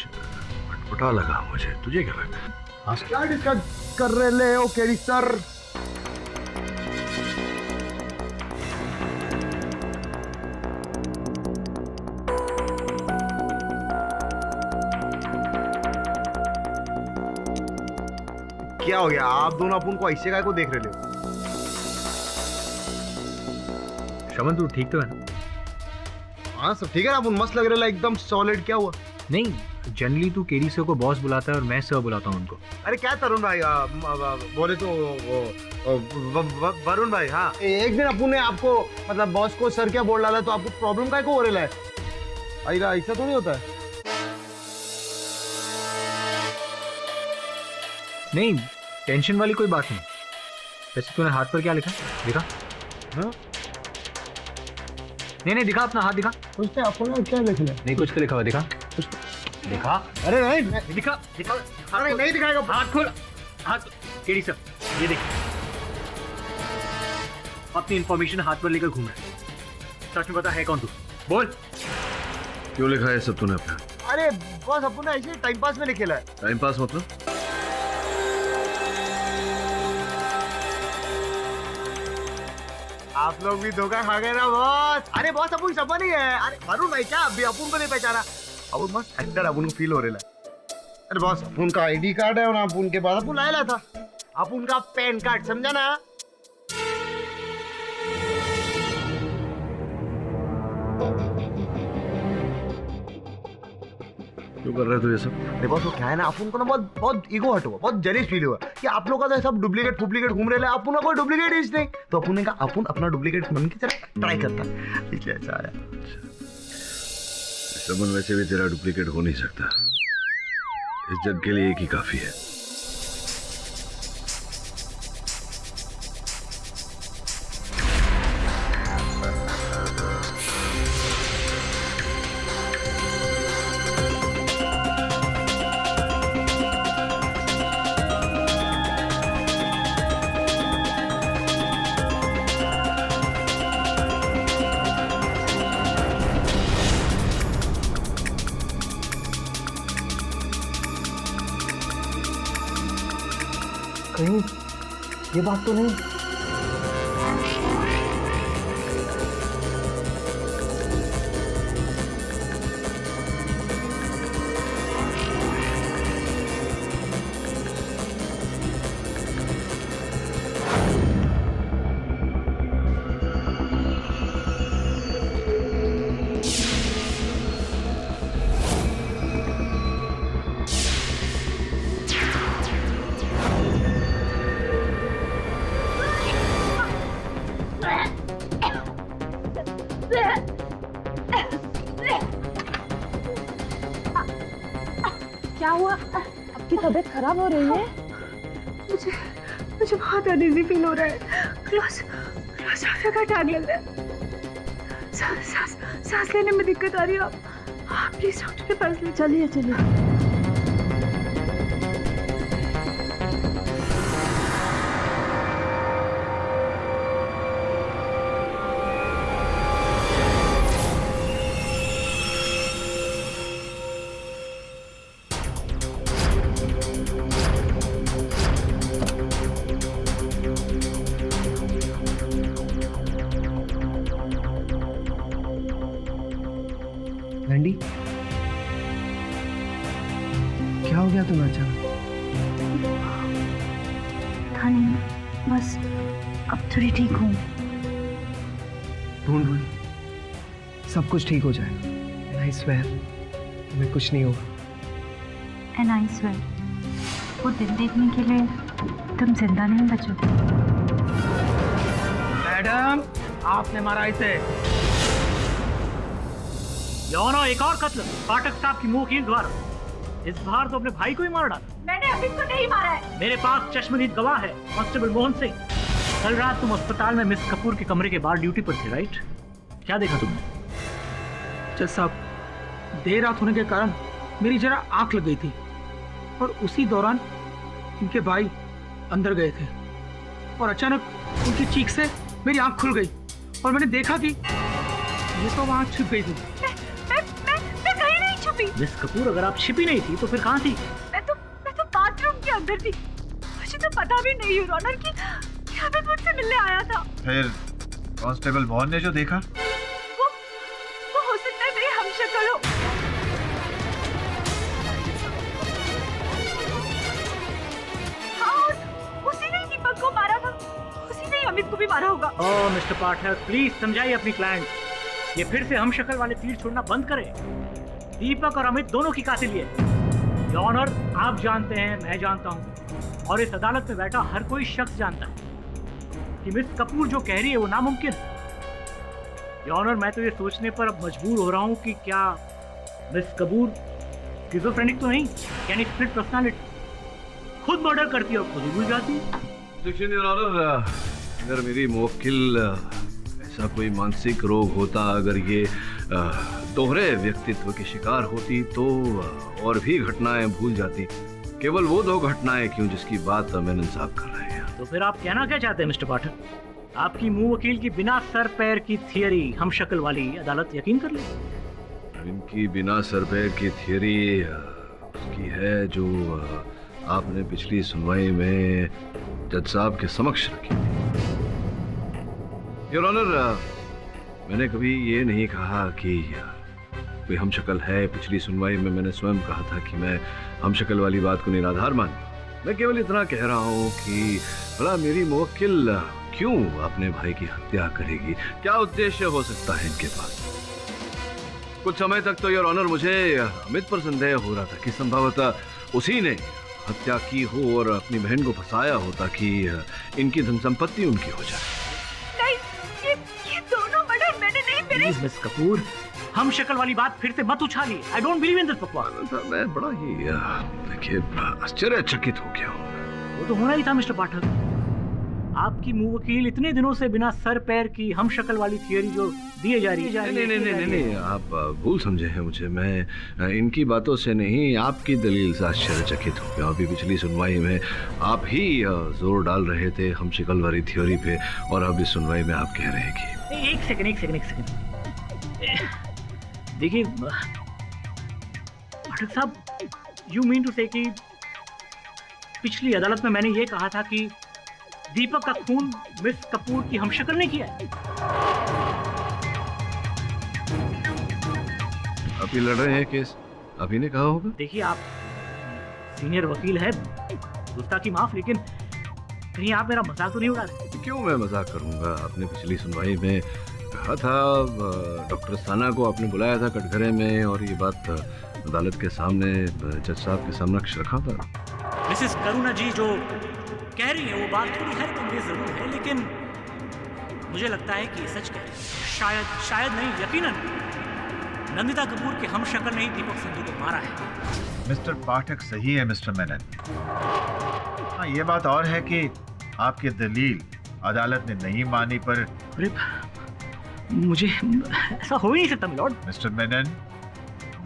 अटपटा लगा मुझे। तुझे क्या लगा? क्या डिस्कस कर रहे हो केडी सर? क्या हो गया? आप दोनों अपन को ऐसे काय को देख रहे हो? शमन, तू ठीक तो है ना? हाँ सब ठीक है ना, अपन मस्त लग रहा है एकदम सॉलिड। क्या हुआ? नहीं, जनरली तू केडी सर को बॉस बुलाता है और मैं सर बुलाता हूँ उनको। अरे क्या तरुण भाई, बोले तो वरुण भाई। हाँ, एक दिन अपन ने आपको मतलब बॉस को सर क्या बोल डाला, तो आपको प्रॉब्लम काय को हो रहा है? ऐसा तो नहीं होता है। नहीं, टेंशन वाली कोई बात नहीं। वैसे तूने हाथ पर क्या लिखा? दिखा। हाँ? नहीं दिखा, अपना हाथ दिखा। उसने अपना क्या लिख लिया? नहीं, कुछ तो लिखा हुआ, दिखा। कुछ दिखा। अरे नहीं दिखा। अरे नहीं दिखाएगा। हाथ खोल, हाथ। केडी सर, ये देख, अपनी इंफॉर्मेशन हाथ पर लेकर घूम रहा है। सच में बता है कौन तू? बोल। क्यों लिखा है सब तूने अपना? अरे बॉस अपन ने ऐसे टाइम पास में लिखेला है। टाइम पास मतलब? आप लोग भी धोखा खा गए ना बॉस। अरे बॉस अपन सब नहीं है। अरे वरुण भाई क्या अभी अपन को नहीं पहचाना? अपन मस्त एक्टर, अपन को फील हो रहा है। अरे बॉस अपन का आईडी कार्ड है और अपन के बाद अपन लाया था। अपन का पैन कार्ड, समझा ना? क्यों कर रहे हो ये सब? देखो तो क्या है ना, अपन को ना बहुत ईगो हट हुआ, बहुत जेलिस फील हुआ कि आप लोग का सब डुप्लीकेट घूम रहे हैं, अपन का कोई डुप्लीकेट इज नहीं। तो अपन ने कहा अपन अपना डुप्लीकेट बन के जरा ट्राई करता, इसलिए ऐसा आया। समन वैसे भी तेरा डुप्लीकेट हो नहीं सकता, इस जग के लिए एक ही काफी है। कहीं ये बात तो नहीं? क्या हुआ? आपकी तबीयत खराब हो रही है? मुझे बहुत अनईजी फील हो रहा है। क्लोज का टैग लग रहा है। सांस लेने में दिक्कत आ रही है। आप प्लीज डॉक्टर के पास ले चलिए। लंडी, क्या हो गया तुम्हें अचानक? बस अब थोड़ी ठीक हूँ। ढूंढ सब कुछ ठीक हो जाएगा। आई स्वेयर तुम्हें कुछ नहीं होगा। एंड आई स्वेयर वो दिन देखने के लिए तुम जिंदा नहीं बचोगे। मैडम, आपने मारा इसे। यौनो एक और कत्ल पाठक साहब की मुंह द्वारा। इस बार तो अपने भाई को ही मार डाला। मैंने अभी को नहीं मारा है। मेरे पास चश्मदीद गवाह है, कांस्टेबल मोहन सिंह। कल रात तुम अस्पताल में मिस कपूर के कमरे के बाहर ड्यूटी पर थे, राइट? क्या देखा तुमने? जज साहब, देर रात होने के कारण मेरी जरा आंख लग गई थी और उसी दौरान इनके भाई अंदर गए थे और अचानक उनकी चीख से मेरी आंख खुल गई और मैंने देखा कि ये तो वहां छिप गई थी। मैं कहीं नहीं छुपी। मिस कपूर, अगर आप छिपी नहीं थी तो फिर कहाँ थी? मैं तो बाथरूम के अंदर थी। मुझे तो पता भी नहीं योर ऑनर कि अमित मुझसे मिलने आया था। फिर कांस्टेबल मोहन ने जो देखा वो हो सकता है मेरी हमशक्ल हो। हाँ, और उसी ने दीपक को मारा था, उसी ने अमित को भी मारा होगा। ओह मिस्टर पाठक, प्लीज समझाइए अपनी क्लाइंट। ये फिर से हमशक्ल वाले तीर छोड़ना बंद करें। दीपक और अमित दोनों की कातिल है। योर ऑनर, आप जानते हैं, मैं जानता हूं और इस अदालत में बैठा हर कोई शख्स जानता है कि मिस कपूर जो कह रही है वो नामुमकिन है। योर ऑनर, मैं तो ये सोचने पर अब मजबूर हो रहा हूं कि क्या मिस कपूर स्किज़ोफ्रेनिक तो नहीं, यानी स्प्लिट पर्सनालिटी। खुद मर्डर करती है और खुद ही भूल जाती है। देखिए योर ऑनर, अगर मेरी मुवक्किल ऐसा कोई मानसिक रोग होता, अगर ये दोहरे व्यक्तित्व की शिकार होती तो और भी घटनाएं भूल जाती। केवल वो 2 घटनाएं क्यों जिसकी बात मेनन साहब कर रहे हैं। तो फिर आप कहना क्या चाहते हैं मिस्टर पाठक? आपकी मुंह वकील की बिना सर पैर की थियरी हम शक्ल वाली अदालत यकीन कर ले? इनकी बिना सर पैर की थियरी उसकी है जो आपने पिछली सुनवाई में जज साहब के समक्ष रखी थी। योर ऑनर, मैंने कभी ये नहीं कहा कि कोई हम शक्ल है। पिछली सुनवाई में मैंने स्वयं कहा था कि मैं हम शक्ल वाली बात को निराधार मानूं। मैं केवल इतना कह रहा हूँ कि भला मेरी मुवक्किल क्यों अपने भाई की हत्या करेगी? क्या उद्देश्य हो सकता है इनके पास? कुछ समय तक तो योर ऑनर मुझे अमित पर संदेह हो रहा था कि संभवतः उसी ने हत्या की हो और अपनी बहन को फंसाया हो ताकि इनकी धन संपत्ति उनकी हो जाए। नहीं, ये दोनों मर्डर मैंने नहीं करे। प्लीज मिस कपूर, हम शक्ल वाली बात फिर से मत उछालिए। I don't believe in this बकवास। मैं बड़ा ही देखिए आश्चर्यचकित हो गया हूँ। वो तो होना ही था मिस्टर पाठक। आपकी मुंह वकील इतने दिनों से बिना सर पैर की हम शक्ल वाली थियरी जो दिए जा रही है। नहीं, आप भूल समझे हैं मुझे। मैं इनकी बातों से नहीं, आपकी दलील से आश्चर्यचकित हो गया। अभी पिछली सुनवाई में आप ही जोर डाल रहे थे हम शक्ल वाली थियरी पे, और अब इस सुनवाई में आप कह रहे हैं कि एक सेकंड। देखिए पाठक साहब, यू मीन टू से कि पिछली अदालत में मैंने ये कहा था कि दीपक का खून मिस कपूर की हमशक्ल ने किया है। आप ही लड़ रहे हैं केस, आप ही ने कहा होगा। देखिए आप सीनियर वकील है, गुस्ताखी माफ, लेकिन कहीं आप मेरा मजाक तो नहीं उड़ा रहे? क्यों मैं मजाक करूंगा? आपने पिछली सुनवाई में कहा था, डॉक्टर साना को आपने बुलाया था कटघरे में, और ये बात अदालत के सामने जज साहब के समक्ष रखा था। मिसेस करुणा जी जो कह रही है वो बात थोड़ी हैरत अंगेज जरूर है, लेकिन मुझे लगता है कि सच कह रही है। शायद नहीं, यकीनन नंदिता कपूर के हम शक्ल ने ही दीपक संधू को मारा है। मिस्टर पाठक सही है मिस्टर मेनन। हाँ, ये बात और है कि आपकी दलील अदालत ने नहीं मानी, पर मुझे ऐसा हो ही नहीं सकता मिलॉर्ड। मिस्टर मेनन,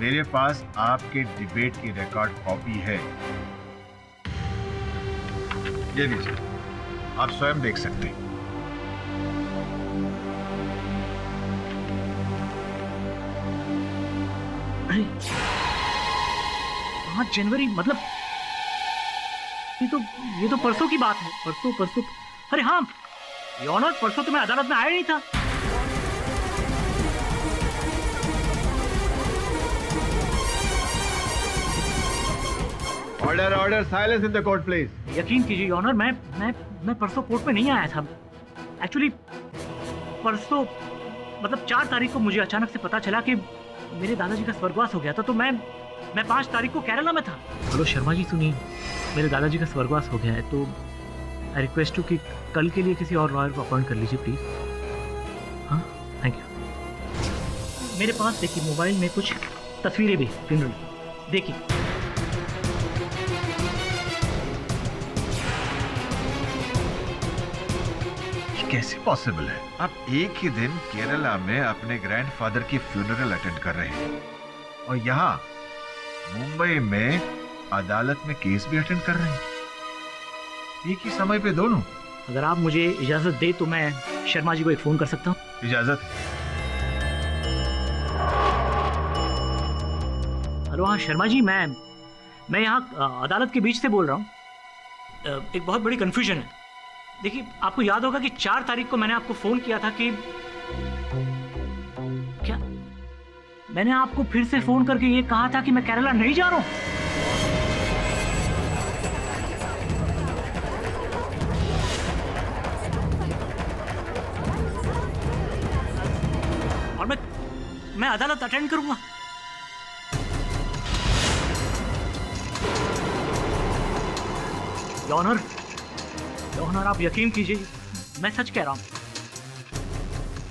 मेरे पास आपके डिबेट की रिकॉर्ड कॉपी है, ये लीजिए, आप स्वयं देख सकते हैं। 5 जनवरी मतलब ये तो परसों की बात है। परसों अरे हाँ योर ऑनर, परसों तो मैं अदालत में आया नहीं था। Order, silence in the court please. यकीन कीजिए योर ऑनर, मैं परसों कोर्ट में नहीं आया था। एक्चुअली परसों मतलब 4 तारीख को मुझे अचानक से पता चला कि मेरे दादाजी का स्वर्गवास हो गया था, तो मैं 5 तारीख को केरला में था। हेलो शर्मा जी, सुनिए, मेरे दादाजी का स्वर्गवास हो गया है, तो आई रिक्वेस्ट यू कि कल के लिए किसी और लॉयर को अपॉइंट कर लीजिए प्लीज। हाँ, थैंक यू। मेरे पास देखिए मोबाइल में कुछ तस्वीरें भी फ्यूनरल, देखिए। कैसे पॉसिबल है? आप एक ही दिन केरला में अपने ग्रैंडफादर की फ्यूनरल अटेंड कर रहे हैं और यहाँ मुंबई में अदालत में केस भी अटेंड कर रहे हैं, एक ही समय पे दोनों। अगर आप मुझे इजाजत दे तो मैं शर्मा जी को एक फोन कर सकता हूँ? इजाजत है। हेलो, हाँ शर्मा जी, मैं यहाँ अदालत के बीच से बोल रहा हूँ। एक बहुत बड़ी कंफ्यूजन है। देखिए, आपको याद होगा कि 4 तारीख को मैंने आपको फोन किया था कि क्या मैंने आपको फिर से फोन करके ये कहा था कि मैं केरला नहीं जा रहा हूं। और मैं अदालत अटेंड करूंगा। योर ऑनर, आप यकीन कीजिए, मैं सच कह रहा हूं।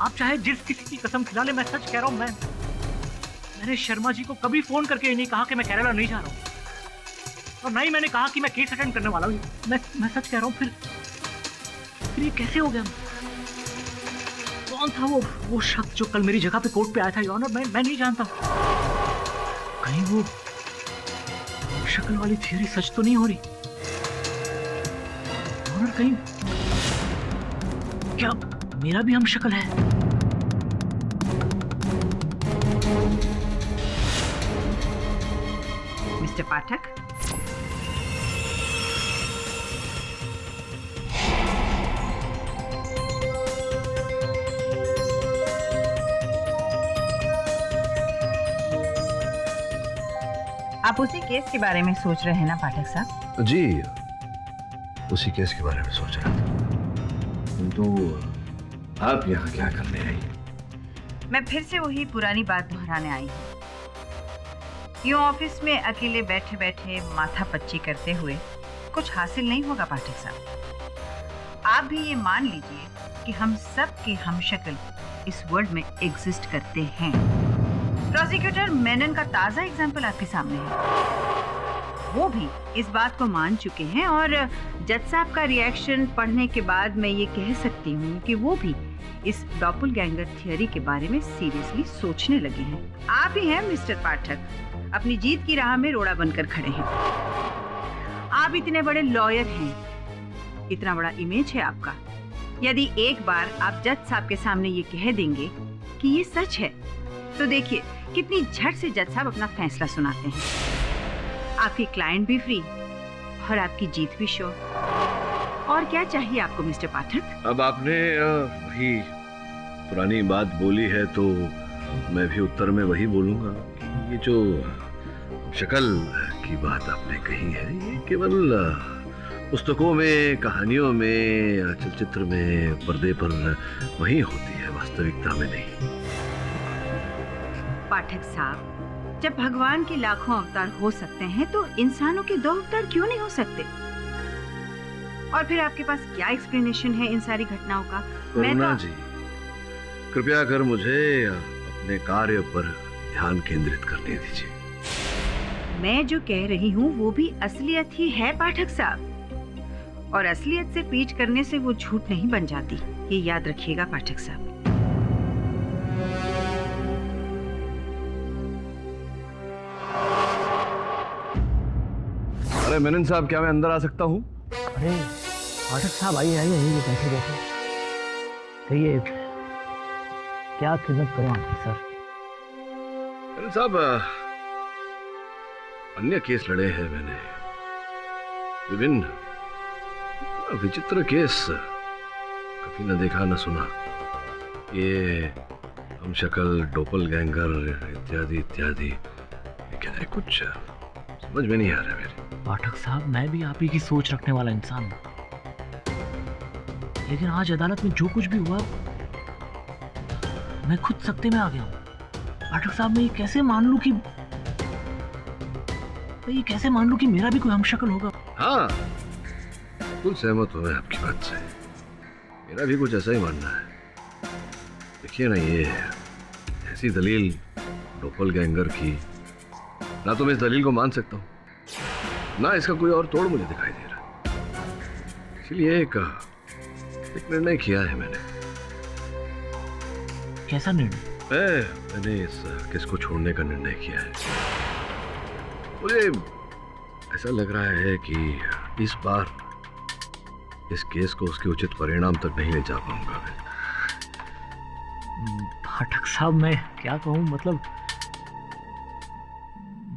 आप चाहे जिस किसी की कसम खिला ले, मैं सच कह रहा हूं। मैंने शर्मा जी को कभी फोन करके ये नहीं कहा कि मैं केरला नहीं जा रहा हूं। और ना ही मैंने कहा कि मैं केस अटेंड करने वाला हूँ। मैं सच कह रहा हूँ। फिर ये कैसे हो गया? कौन था वो शख्स जो कल मेरी जगह पे कोर्ट पे आया था योर ऑनर? मैं नहीं जानता। कहीं वो शक्ल वाली थियरी सच तो नहीं हो रही? योर ऑनर, कहीं क्या मेरा भी हम शक्ल है? मिस्टर पाठक, आप उसी केस के बारे में सोच रहे हैं ना पाठक साहब? जी, उसी केस के बारे में सोच रहा था। किंतु आप यहाँ क्या करने आई? मैं फिर से वही पुरानी बात दोहराने आई हूँ। यूं ऑफिस में अकेले बैठे बैठे माथा पच्ची करते हुए कुछ हासिल नहीं होगा पाठक साहब। आप भी ये मान लीजिए कि हम सब के हमशक्ल इस वर्ल्ड में एग्जिस्ट करते हैं। प्रोसिक्यूटर मेनन का ताजा एग्जाम्पल आपके सामने है। वो भी इस बात को मान चुके हैं और जज साहब का रिएक्शन पढ़ने के बाद मैं ये कह सकती हूँ कि वो भी इस डॉपलगैंगर थियरी के बारे में सीरियसली सोचने लगे हैं। आप ही हैं मिस्टर पाठक, अपनी जीत की राह में रोड़ा बनकर खड़े हैं। आप इतने बड़े लॉयर हैं, इतना बड़ा इमेज है आपका। यदि एक बार आप जज साहब के सामने ये कह देंगे कि ये सच है, तो देखिए कितनी झट से जज साहब अपना फैसला सुनाते हैं। आपकी क्लाइंट भी फ्री और आपकी जीत भी श्योर। और क्या चाहिए आपको मिस्टर पाठक? अब आपने वही पुरानी बात बोली है तो मैं भी उत्तर में वही बोलूंगा कि ये जो शक्ल की बात आपने कही है, ये केवल पुस्तकों में, कहानियों में, चलचित्र में, पर्दे पर वही होती है, वास्तविकता में नहीं। पाठक साहब, जब भगवान के लाखों अवतार हो सकते हैं तो इंसानों के 2 अवतार क्यों नहीं हो सकते? और फिर आपके पास क्या एक्सप्लेनेशन है इन सारी घटनाओं का? करुणा जी, कृपया कर मुझे अपने कार्य पर ध्यान केंद्रित करने दीजिए। मैं जो कह रही हूँ वो भी असलियत ही है पाठक साहब, और असलियत से पीछ करने से वो झूठ नहीं बन जाती, ये याद रखिएगा पाठक साहब। अरे मेनन साहब, क्या मैं अंदर आ सकता हूँ? अरे पाठक साहब, आइए आइए आइए, बैठे बैठे। कहिए, क्या खिदमत करूं आपकी सर? मेनन साहब, अन्य केस लड़े हैं मैंने, विभिन्न विचित्र केस, कभी न देखा न सुना। ये हम शक्ल, डोपलगैंगर इत्यादि इत्यादि, क्या है, कुछ समझ में नहीं आ रहा मेरे। पाठक साहब, मैं भी आप ही की सोच रखने वाला इंसान हूँ, लेकिन आज अदालत में जो कुछ भी हुआ मैं खुद सख्ते में आ गया हूँ। पाठक साहब, मैं ये कैसे मान लूं कि मेरा भी कोई हमशक्ल होगा? हाँ, बिल्कुल सहमत हूँ मैं आपकी बात से। मेरा भी कुछ ऐसा ही मानना है। देखिए ना, ये ऐसी दलील डोपलगैंगर की, ना तो मैं इस दलील को मान सकता हूँ, ना इसका कोई और तोड़ मुझे दिखाई दे रहा। इसलिए एक निर्णय किया है मैंने। कैसा निर्णय? मैंने इस केस को छोड़ने का निर्णय किया है। मुझे ऐसा लग रहा है कि इस बार इस केस को उसके उचित परिणाम तक नहीं ले जा पाऊंगा मैं। पाठक साहब, मैं क्या कहूँ, मतलब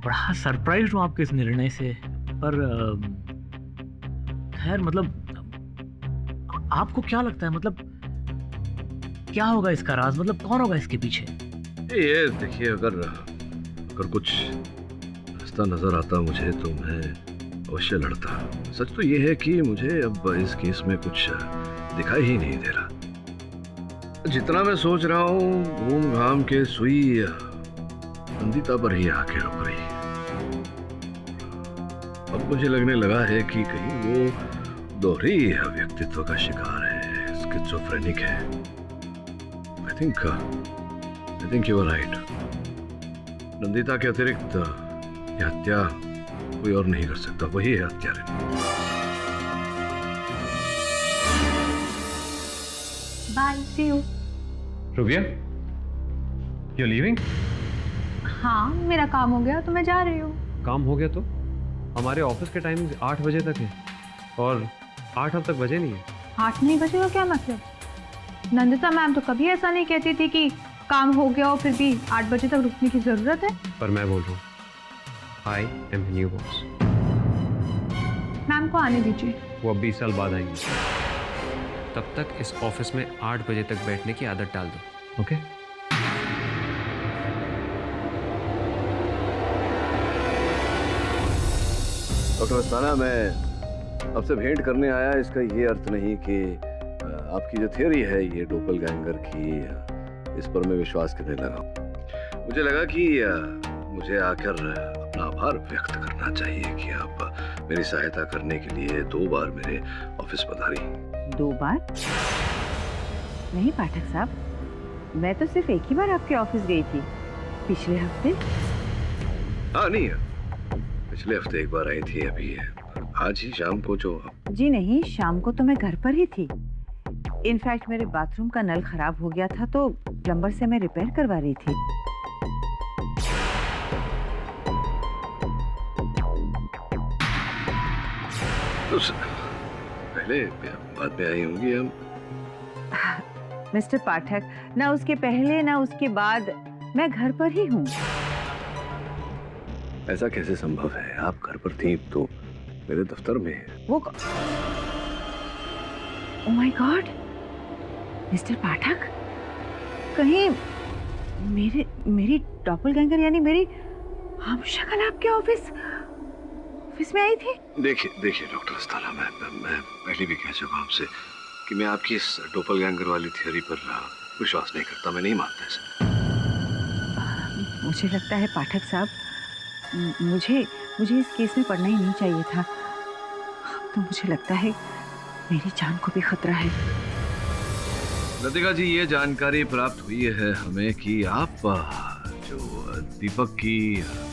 बड़ा सरप्राइज हूँ आपके इस निर्णय से, पर खैर, मतलब आपको क्या लगता है, मतलब क्या होगा इसका राज, मतलब कौन होगा इसके पीछे? ये देखिए, अगर कुछ रास्ता नजर आता मुझे तो मैं अवश्य लड़ता। सच तो ये है कि मुझे अब इस केस में कुछ दिखाई ही नहीं दे रहा। जितना मैं सोच रहा हूँ, घूम घाम के सुई नंदिता पर ही आके रुक रही है। अब मुझे लगने लगा है कि कहीं वो दोहरी व्यक्तित्व का शिकार है, स्किज़ोफ्रेनिक है। I think you are right. Nandita के अतिरिक्त यह हत्या कोई और नहीं कर सकता, वही है हत्यारे। Bye, see you. Rubiya, you leaving? हाँ, मेरा काम हो गया तो मैं जा रही हूँ। काम हो गया तो? हमारे ऑफिस के टाइम 8 बजे तक है और 8 अब तक बजे नहीं है। 8 नहीं बजे का क्या मतलब? नंदिता मैम तो कभी ऐसा नहीं कहती थी कि काम हो गया हो फिर भी 8 बजे तक रुकने की जरूरत है। पर मैं बोल रहा हूँ, I am new boss. Ma'am को आने दीजिए। वो अब 20 साल बाद आएंगे, तब तक इस ऑफिस में 8 बजे तक बैठने की आदत डाल दो, ओके? डॉक्टर अस्थाना, मैं आपसे भेंट करने आया, इसका ये अर्थ नहीं कि आपकी जो थियोरी है ये डोपलगैंगर की, इस पर मैं विश्वास करने लगा। मुझे लगा कि मुझे आकर अपना आभार व्यक्त करना चाहिए कि आप मेरी सहायता करने के लिए 2 बार मेरे ऑफिस पधारी। 2 बार? नहीं पाठक साहब, मैं तो सिर्फ एक ही बार आपके ऑफिस गई थी, पिछले हफ्ते। हाँ नहीं, पिछले हफ्ते एक बार आई थी, अभी आज ही शाम को जो। जी नहीं, शाम को तो मैं घर पर ही थी। इनफैक्ट मेरे बाथरूम का नल खराब हो गया था तो प्लम्बर से मैं रिपेयर करवा रही थी। तो पहले बाद में आई होंगी हम। मिस्टर पाठक, ना उसके पहले ना उसके बाद मैं घर पर ही हूँ। ऐसा कैसे संभव है? आप घर पर थी तो मेरे दफ्तर में। वो ओह माय गॉड, मिस्टर पाठक, कहीं मेरी डॉपलगैंगर यानी मेरी हमशक्ल आपके ऑफिस में आई थी? देखिए डॉक्टर अस्थाना, मैं पहले भी कह चुका आपसे कि मैं आपकी इस डोपलगैंगर वाली थ्योरी पर विश्वास नहीं करता, मैं नहीं मानता इसे। मुझे लगता है पाठक साहब, मुझे इस केस में पढ़ना ही नहीं चाहिए था। तो मुझे लगता है मेरी जान को भी खतरा है। लतिका जी, ये जानकारी प्राप्त हुई है हमें कि आप जो दीपक की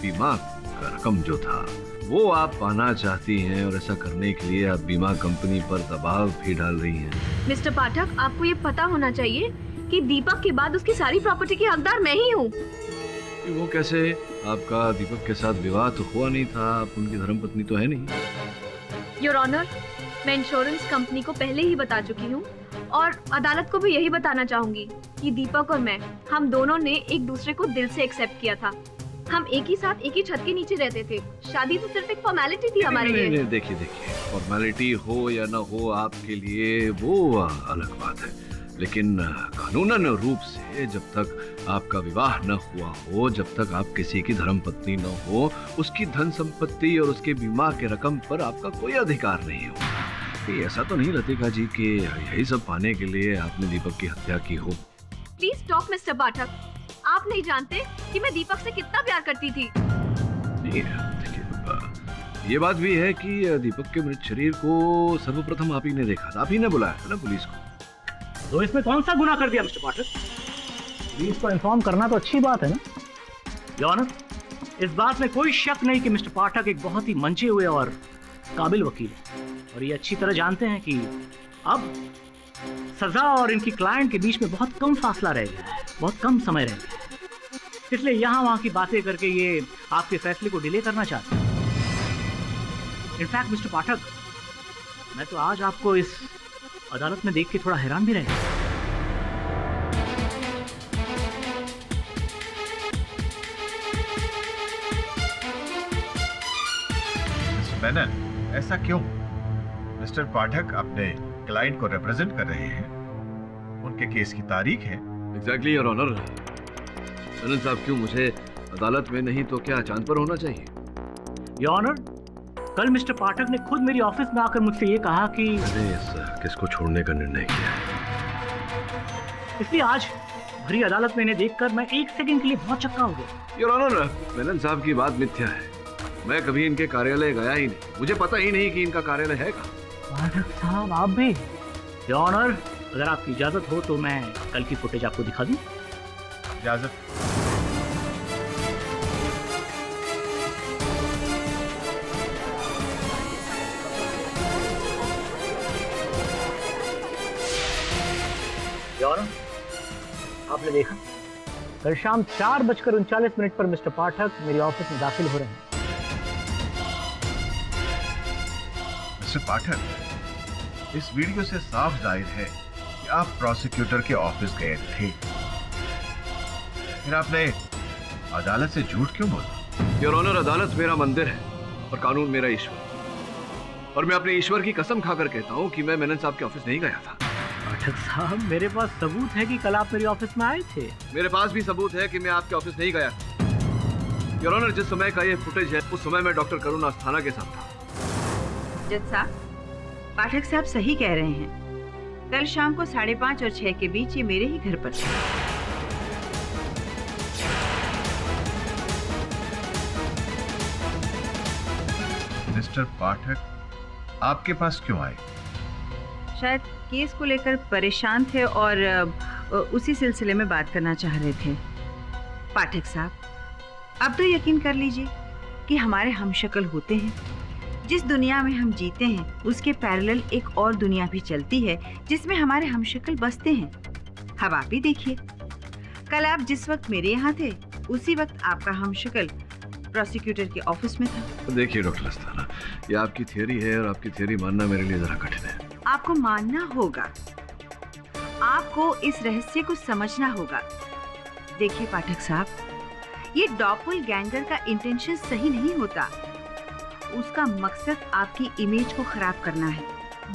बीमा का रकम जो था वो आप पाना चाहती हैं, और ऐसा करने के लिए आप बीमा कंपनी पर दबाव भी डाल रही हैं। मिस्टर पाठक, आपको ये पता होना चाहिए कि दीपक के बाद उसकी सारी प्रॉपर्टी की हकदार मैं ही हूँ। वो कैसे? आपका दीपक के साथ विवाह तो हुआ नहीं था, आप उनकी धर्मपत्नी तो है नहीं। योर ऑनर, मैं इंश्योरेंस कंपनी को पहले ही बता चुकी हूँ और अदालत को भी यही बताना चाहूंगी कि दीपक और मैं, हम दोनों ने एक दूसरे को दिल से एक्सेप्ट किया था। हम एक ही साथ एक ही छत के नीचे रहते थे। शादी तो सिर्फ एक फॉर्मेलिटी थी हमारे लिए। देखिए फॉर्मेलिटी हो या ना हो आपके लिए, वो अलग बात है, लेकिन कानूनन रूप से जब तक आपका विवाह न हुआ हो, जब तक आप किसी की धर्मपत्नी न हो, उसकी धन संपत्ति और उसके बीमा के रकम पर आपका कोई अधिकार नहीं हो। ऐसा तो नहीं लतिका जी कि यही सब पाने के लिए आपने दीपक की हत्या की हो। प्लीज स्टॉप मिस्टर पाठक, आप नहीं जानते कि मैं दीपक से कितना प्यार करती थी। ये बात भी है कि दीपक के मृत शरीर को सर्वप्रथम आप ही ने देखा था, आप ही ने बुलाया था ना पुलिस को। तो इसमें कौन सा गुनाह कर दिया मिस्टर पाठक? पुलिस को इन्फॉर्म करना तो अच्छी बात है ना। योर ऑनर, इस बात में कोई शक नहीं कि मिस्टर पाठक एक बहुत ही मंचे हुए और काबिल वकील है, और ये अच्छी तरह जानते हैं कि अब सजा और इनकी क्लाइंट के बीच में बहुत कम फासला रह गया है, बहुत कम समय रह गया है। इसलिए यहाँ वहाँ की बातें करके ये आपके फैसले को डिले करना चाहते हैं। इनफैक्ट मिस्टर पाठक, मैं तो आज आपको इस अदालत में देख के थोड़ा हैरान भी रह गया। मेनन, ऐसा क्यों? मिस्टर पाठक अपने क्लाइंट को रिप्रेजेंट कर रहे हैं, उनके केस की तारीख है। Exactly your honour. मेनन साहब, क्यों मुझे अदालत में नहीं तो क्या चांद पर होना चाहिए? योर ऑनर, कल मिस्टर पाठक ने खुद मेरी ऑफिस में आकर मुझसे ये कहा कि मैंने इस केस को छोड़ने का निर्णय किया है, इसलिए आज भरी अदालत में इन्हें देखकर मैं एक सेकंड के लिए बहुत चक्का हो गया। योर ऑनर, मेनन साहब की बात मिथ्या है। मैं कभी इनके कार्यालय गया ही नहीं, मुझे पता ही नहीं कि इनका कार्यालय है कहाँ। पाठक साहब, आप भी? योर ऑनर, अगर आपकी इजाजत हो तो मैं कल की फुटेज आपको दिखा दूं। इजाजत। योर ऑनर, आपने देखा कल शाम 4:39 पर मिस्टर पाठक मेरे ऑफिस में दाखिल हो रहे हैं। मिस्टर पाठक, इस वीडियो से साफ जाहिर है कि आप प्रोसिक्यूटर के ऑफिस गए थे, फिर आपने अदालत से झूठ क्यों बोला? योर ऑनर, अदालत मेरा मंदिर है और कानून मेरा ईश्वर, और मैं अपने ईश्वर की कसम खाकर कहता हूँ कि मैं मेनन साहब के ऑफिस नहीं गया था। पाठक साहब, मेरे पास सबूत है कि कल आप मेरे ऑफिस में आए थे। मेरे पास भी सबूत है कि मैं आपके ऑफिस नहीं गया। योर ऑनर, जिस समय का ये फुटेज है उस समय मैं डॉक्टर करुणा अस्थाना के साथ था। जज साहब, पाठक साहब सही कह रहे हैं। कल शाम को 5:30 और 6 के बीच ये मेरे ही घर पर थे। मिस्टर पाठक आपके पास क्यों आए? शायद केस को लेकर परेशान थे और उसी सिलसिले में बात करना चाह रहे थे। पाठक साहब, अब तो यकीन कर लीजिए कि हमारे हमशक्ल होते हैं। जिस दुनिया में हम जीते हैं उसके पैरेलल एक और दुनिया भी चलती है जिसमें हमारे हमशक्ल बसते हैं। अब आप ही देखिए, कल आप जिस वक्त मेरे यहाँ थे उसी वक्त आपका हमशक्ल प्रोसिक्यूटर के ऑफिस में था। देखिए डॉक्टर अस्थाना, ये आपकी थियरी है और आपकी थियरी मानना मेरे लिए जरा कठिन है। आपको मानना होगा, आपको इस रहस्य को समझना होगा। देखिए पाठक साहब, ये डॉपलगैंगर का इंटेंशन सही नहीं होता। उसका मकसद आपकी इमेज को खराब करना है,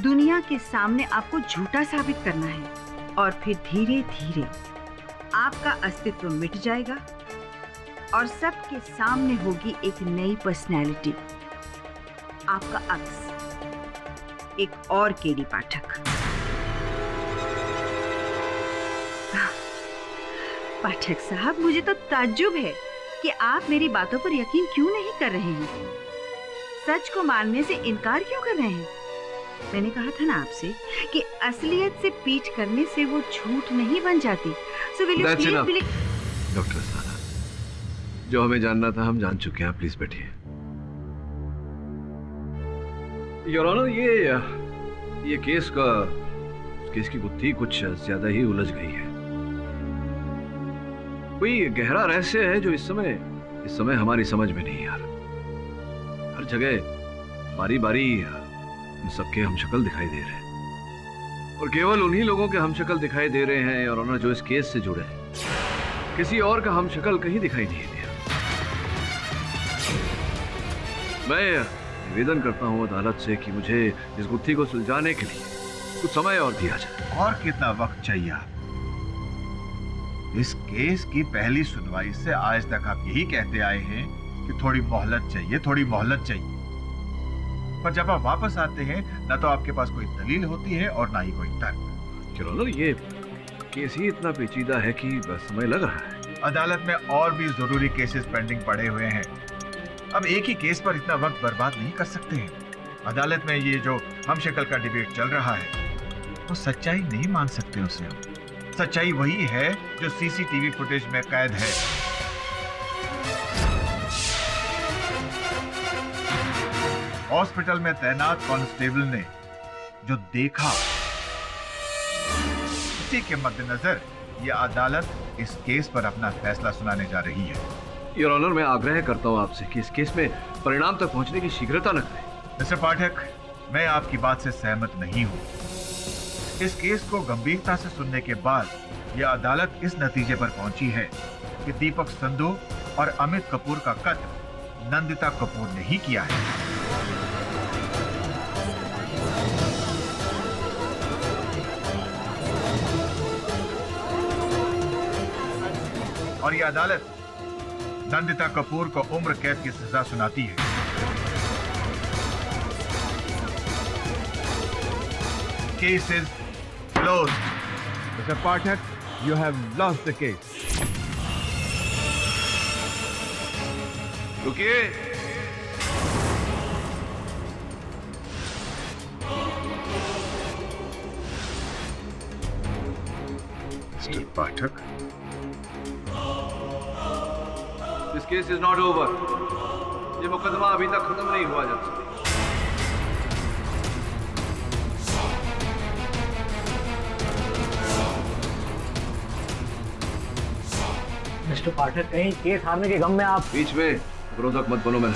दुनिया के सामने आपको झूठा साबित करना है, और फिर धीरे धीरे आपका अस्तित्व मिट जाएगा और सबके सामने होगी एक नई पर्सनैलिटी, आपका अक्स, एक और केडी पाठक। पाठक साहब, मुझे तो ताज्जुब है कि आप मेरी बातों पर यकीन क्यों नहीं कर रहे हैं, सच को मानने से इनकार क्यों कर रहे हैं। मैंने कहा था ना आपसे कि असलियत से पीठ करने से वो झूठ नहीं बन जाती। So will you please believe... doctor Asthana, जो हमें जानना था हम जान चुके हैं, प्लीज बैठिए। योर ऑनर, ये केस की गुत्थी कुछ ज्यादा ही उलझ गई है। कोई गहरा रहस्य है जो इस समय हमारी समझ में नहीं आ रहा। हर जगह बारी बारी सबके हमशक्ल दिखाई दे रहे हैं, और केवल उन्हीं लोगों के हमशक्ल दिखाई दे रहे हैं और ऑनर जो इस केस से जुड़े हैं। किसी और का हमशक्ल कहीं दिखाई नहीं दे रहा। मैं निवेदन करता हूं अदालत से कि मुझे इस गुत्थी को सुलझाने के लिए कुछ समय और दिया जाए। और कितना वक्त चाहिए? इस केस की पहली सुनवाई से आज तक आप यही कहते आए हैं कि थोड़ी मोहलत चाहिए, थोड़ी मोहलत चाहिए, पर जब आप वापस आते हैं ना तो आपके पास कोई दलील होती है और ना ही कोई तर्क। चलो, ये केस ही इतना पेचीदा है कि बस समय लग रहा है। अदालत में और भी जरूरी केसेस पेंडिंग पड़े हुए हैं। अब एक ही केस पर इतना वक्त बर्बाद नहीं कर सकते हैं। अदालत में ये जो हमशक्ल का डिबेट चल रहा है वो सच्चाई नहीं मान सकते उसे हम। सच्चाई वही है जो सीसीटीवी फुटेज में कैद है। हॉस्पिटल में तैनात कांस्टेबल ने जो देखा, उसी के मद्देनजर यह अदालत इस केस पर अपना फैसला सुनाने जा रही है। योर ऑनर, मैं आग्रह करता हूं आपसे कि इस केस में परिणाम तक पहुंचने की शीघ्रता न करें। मिस्टर पाठक, मैं आपकी बात से सहमत नहीं हूं। इस केस को गंभीरता से सुनने के बाद यह अदालत इस नतीजे पर पहुंची है कि दीपक संधू और अमित कपूर का कत्ल नंदिता कपूर ने ही किया है। और यह अदालत नंदिता कपूर को उम्र कैद की सजा सुनाती है। Case is closed. Mister Pathak, you have lost the case. रुकिए। Mister Pathak, This case is not over. ये मुकदमा अभी तक खत्म नहीं हुआ जज साहब। मिस्टर पाठक, कहीं केस हारने के गम में आप बीच में विरोधक मत बनो। मैं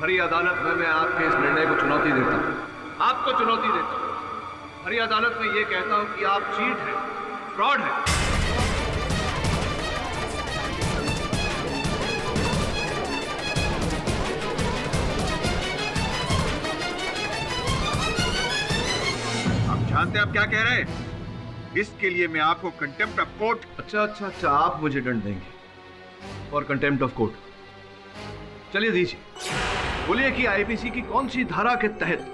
हरी अदालत में मैं आपके इस निर्णय को चुनौती देता हूँ, आपको चुनौती देता हूँ। हरी अदालत में ये कहता हूँ कि आप चीट हैं, फ्रॉड हैं। आप जानते हैं आप क्या कह रहे हैं? इसके लिए मैं आपको कंटेम्प्ट ऑफ कोर्ट। अच्छा, आप मुझे दंड देंगे और कंटेम्प्ट ऑफ कोर्ट? चलिए दीजिए, बोलिए कि आईपीसी की कौन सी धारा के तहत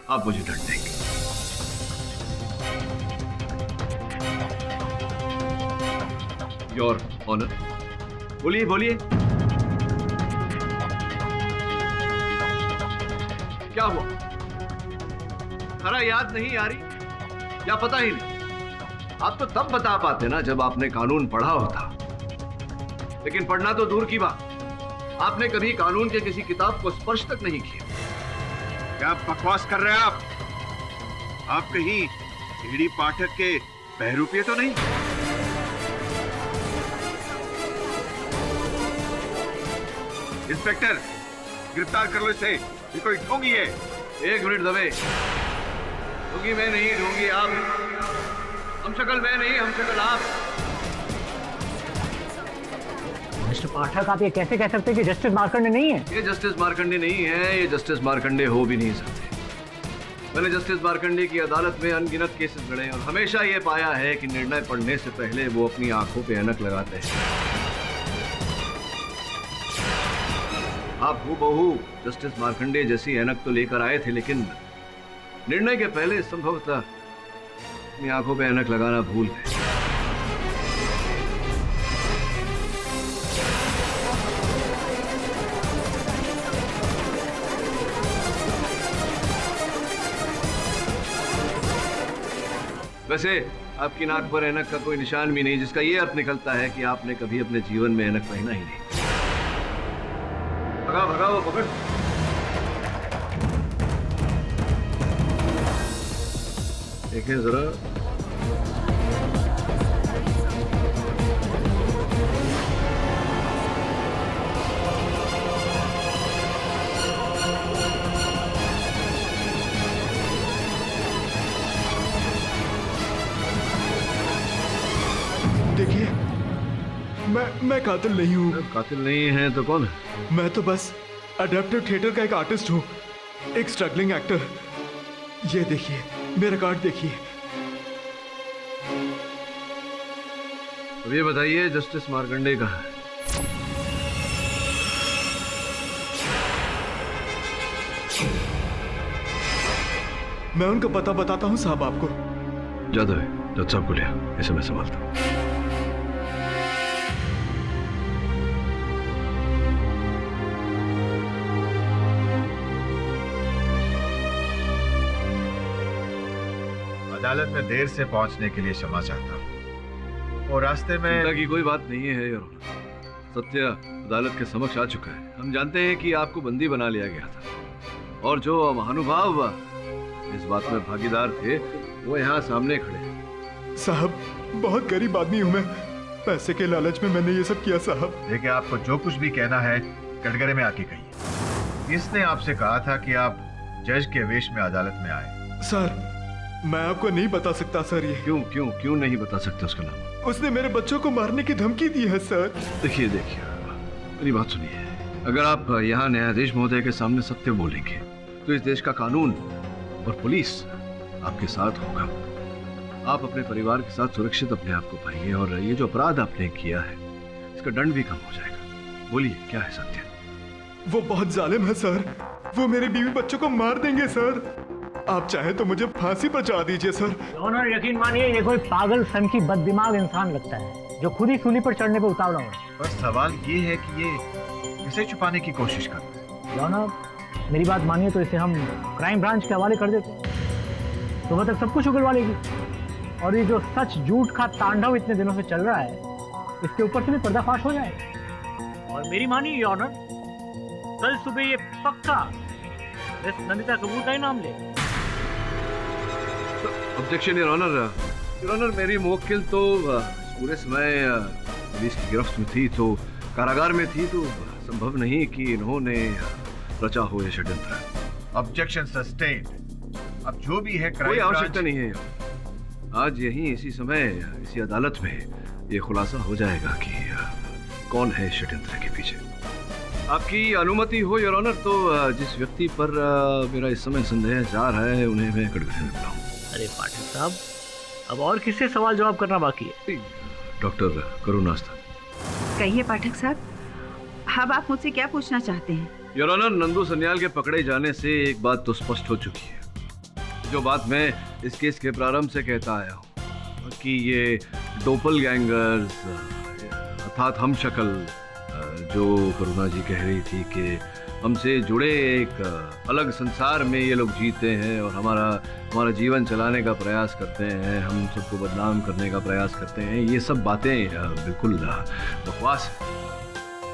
आप मुझे दंड देंगे? योर ऑनर, बोलिए बोलिए, क्या हुआ? धारा याद नहीं आ रही या पता ही नहीं? आप तो तब बता पाते ना जब आपने कानून पढ़ा होता, लेकिन पढ़ना तो दूर की बात, आपने कभी कानून के किसी किताब को स्पर्श तक नहीं किया। क्या बकवास कर रहे हैं आप? आप कहीं ईडी पाठक के बहरूपीय तो नहीं? इंस्पेक्टर, गिरफ्तार कर लो इसे, ये कोई ढोंगी है। एक मिनट दबे, ढोंगी मैं नहीं, ढोंगी आप। हमशक्ल मैं नहीं, हमशक्ल आप। मिस्टर पाठक, आप ये कैसे कह सकते हैं कि जस्टिस मार्कंडे नहीं है? ये जस्टिस मार्कंडे नहीं है, ये जस्टिस मार्कंडे हो भी नहीं सकते। मैंने जस्टिस मार्कंडे की अदालत में अनगिनत केसेस लड़े और हमेशा ये पाया है कि निर्णय पढ़ने से पहले वो अपनी आंखों पे ऐनक लगाते हैं। आप हूबहू जस्टिस मार्कंडे जैसी ऐनक तो लेकर आए थे, लेकिन निर्णय के पहले संभवतः अपनी आंखों पे ऐनक लगाना भूल गए। वैसे आपकी नाक पर ऐनक का कोई निशान भी नहीं, जिसका ये अर्थ निकलता है कि आपने कभी अपने जीवन में ऐनक पहना ही नहीं। भगा भगा वो पकड़। देखें जरा, देखिए, मैं कातिल नहीं हूँ। कातिल नहीं है तो कौन है? मैं तो बस अडेप्टिव थिएटर का एक आर्टिस्ट हूँ, एक स्ट्रगलिंग एक्टर। ये देखिए, मेरा कार्ड देखिए। अब ये बताइए, जस्टिस मार्कंडे कहाँ है? मैं उनका पता बताता हूँ साहब आपको। जादव है, जज साहब को लिया, इसे मैं संभालता हूँ। अदालत में देर से पहुंचने के लिए क्षमा चाहता हूं और रास्ते में चिंता की कोई बात नहीं है योर ऑनर। सत्य अदालत के समक्ष आ चुका है। हम जानते हैं कि आपको बंदी बना लिया गया था और जो महानुभाव इस बात में भागीदार थे वो यहाँ सामने खड़े हैं। साहब, बहुत गरीब आदमी हूँ मैं, पैसे के लालच में मैंने ये सब किया साहब। देखिए, आपको जो कुछ भी कहना है कटघरे में आके कहिए। इसने आपसे कहा था कि आप जज के वेश में अदालत में आए। सर, मैं आपको नहीं बता सकता सर। ये क्यों नहीं बता सकते उसका नाम? उसने मेरे बच्चों को मारने की धमकी दी है सर। देखिए मेरी बात सुनिए। अगर आप यहाँ न्यायाधीश महोदय के सामने सत्य बोलेंगे तो इस देश का कानून और पुलिस आपके साथ होगा। आप अपने परिवार के साथ सुरक्षित अपने आप को पाएंगे और ये जो अपराध आपने किया है इसका दंड भी कम हो जाएगा। बोलिए, क्या है सत्य? वो बहुत जालिम है सर, वो मेरे बीवी बच्चों को मार देंगे सर। आप चाहे तो मुझे फांसी पर चढ़ा दीजिए सर। ऑनर, यकीन मानिए ये कोई पागल सन की बददिमाग इंसान लगता है जो खुद ही सूली पर चढ़ने पर उतावला हो। बस सवाल ये है कि ये इसे छुपाने की कोशिश कर रहा है। ऑनर, मेरी बात मानिए तो इसे हम क्राइम ब्रांच के हवाले कर देते, सुबह तक सब कुछ उगलवा लेगी। और ये जो सच झूठ का तांडव इतने दिनों से चल रहा है इसके ऊपर से भी पर्दाफाश हो जाएगा। और मेरी मानिए ऑनर, कल सुबह ये पक्का मिस नंदिता कपूर का ही नाम ले। Objection your honour, your honour, मेरी मुवक्किल तो पूरे समय पुलिस की गिरफ्त में थी, तो कारागार में थी, तो संभव नहीं कि इन्होंने रचा हो ये षड्यंत्र। Objection sustained. अब जो भी है कोई आवश्यकता नहीं है। आज यहीं इसी समय इसी अदालत में ये खुलासा हो जाएगा कि कौन है षड्यंत्र के पीछे। आपकी अनुमति हो योर ऑनर, तो जिस व्यक्ति पर मेरा इस समय संदेह जा रहा है उन्हें मैं कटघरे में बुलाऊं। अरे पाठक साहब, अब और किससे सवाल जवाब करना बाकी है? डॉक्टर करुणास्था। कहिए पाठक साहब, अब आप मुझसे क्या पूछना चाहते हैं? योर ऑनर, नंदू सन्याल के पकड़े जाने से एक बात तो स्पष्ट हो चुकी है, जो बात मैं इस केस के प्रारंभ से कहता आया हूँ कि ये डोपलगैंगर्स अर्थात हम शक्ल, जो करुणा जी कह रही थी कि हमसे जुड़े एक अलग संसार में ये लोग जीते हैं और हमारा जीवन चलाने का प्रयास करते हैं, हम सबको बदनाम करने का प्रयास करते हैं, ये सब बातें बिल्कुल बकवास है।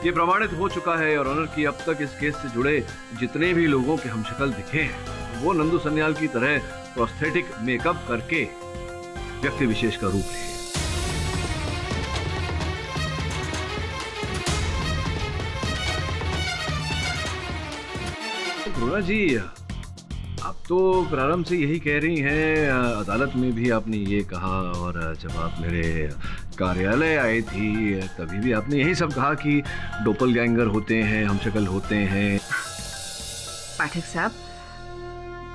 ये प्रमाणित हो चुका है और ऑनर की अब तक इस केस से जुड़े जितने भी लोगों के हम शक्ल दिखे हैं वो नंदू सन्याल की तरह प्रोस्थेटिक मेकअप करके व्यक्ति विशेष का रूप लिए। करुणा जी, आप तो प्रारंभ से यही कह रही हैं, अदालत में भी आपने ये कहा और जब आप मेरे कार्यालय आई थी तभी भी आपने यही सब कहा कि डोपलगैंगर होते हैं, हम शक्ल होते हैं। पाठक साहब,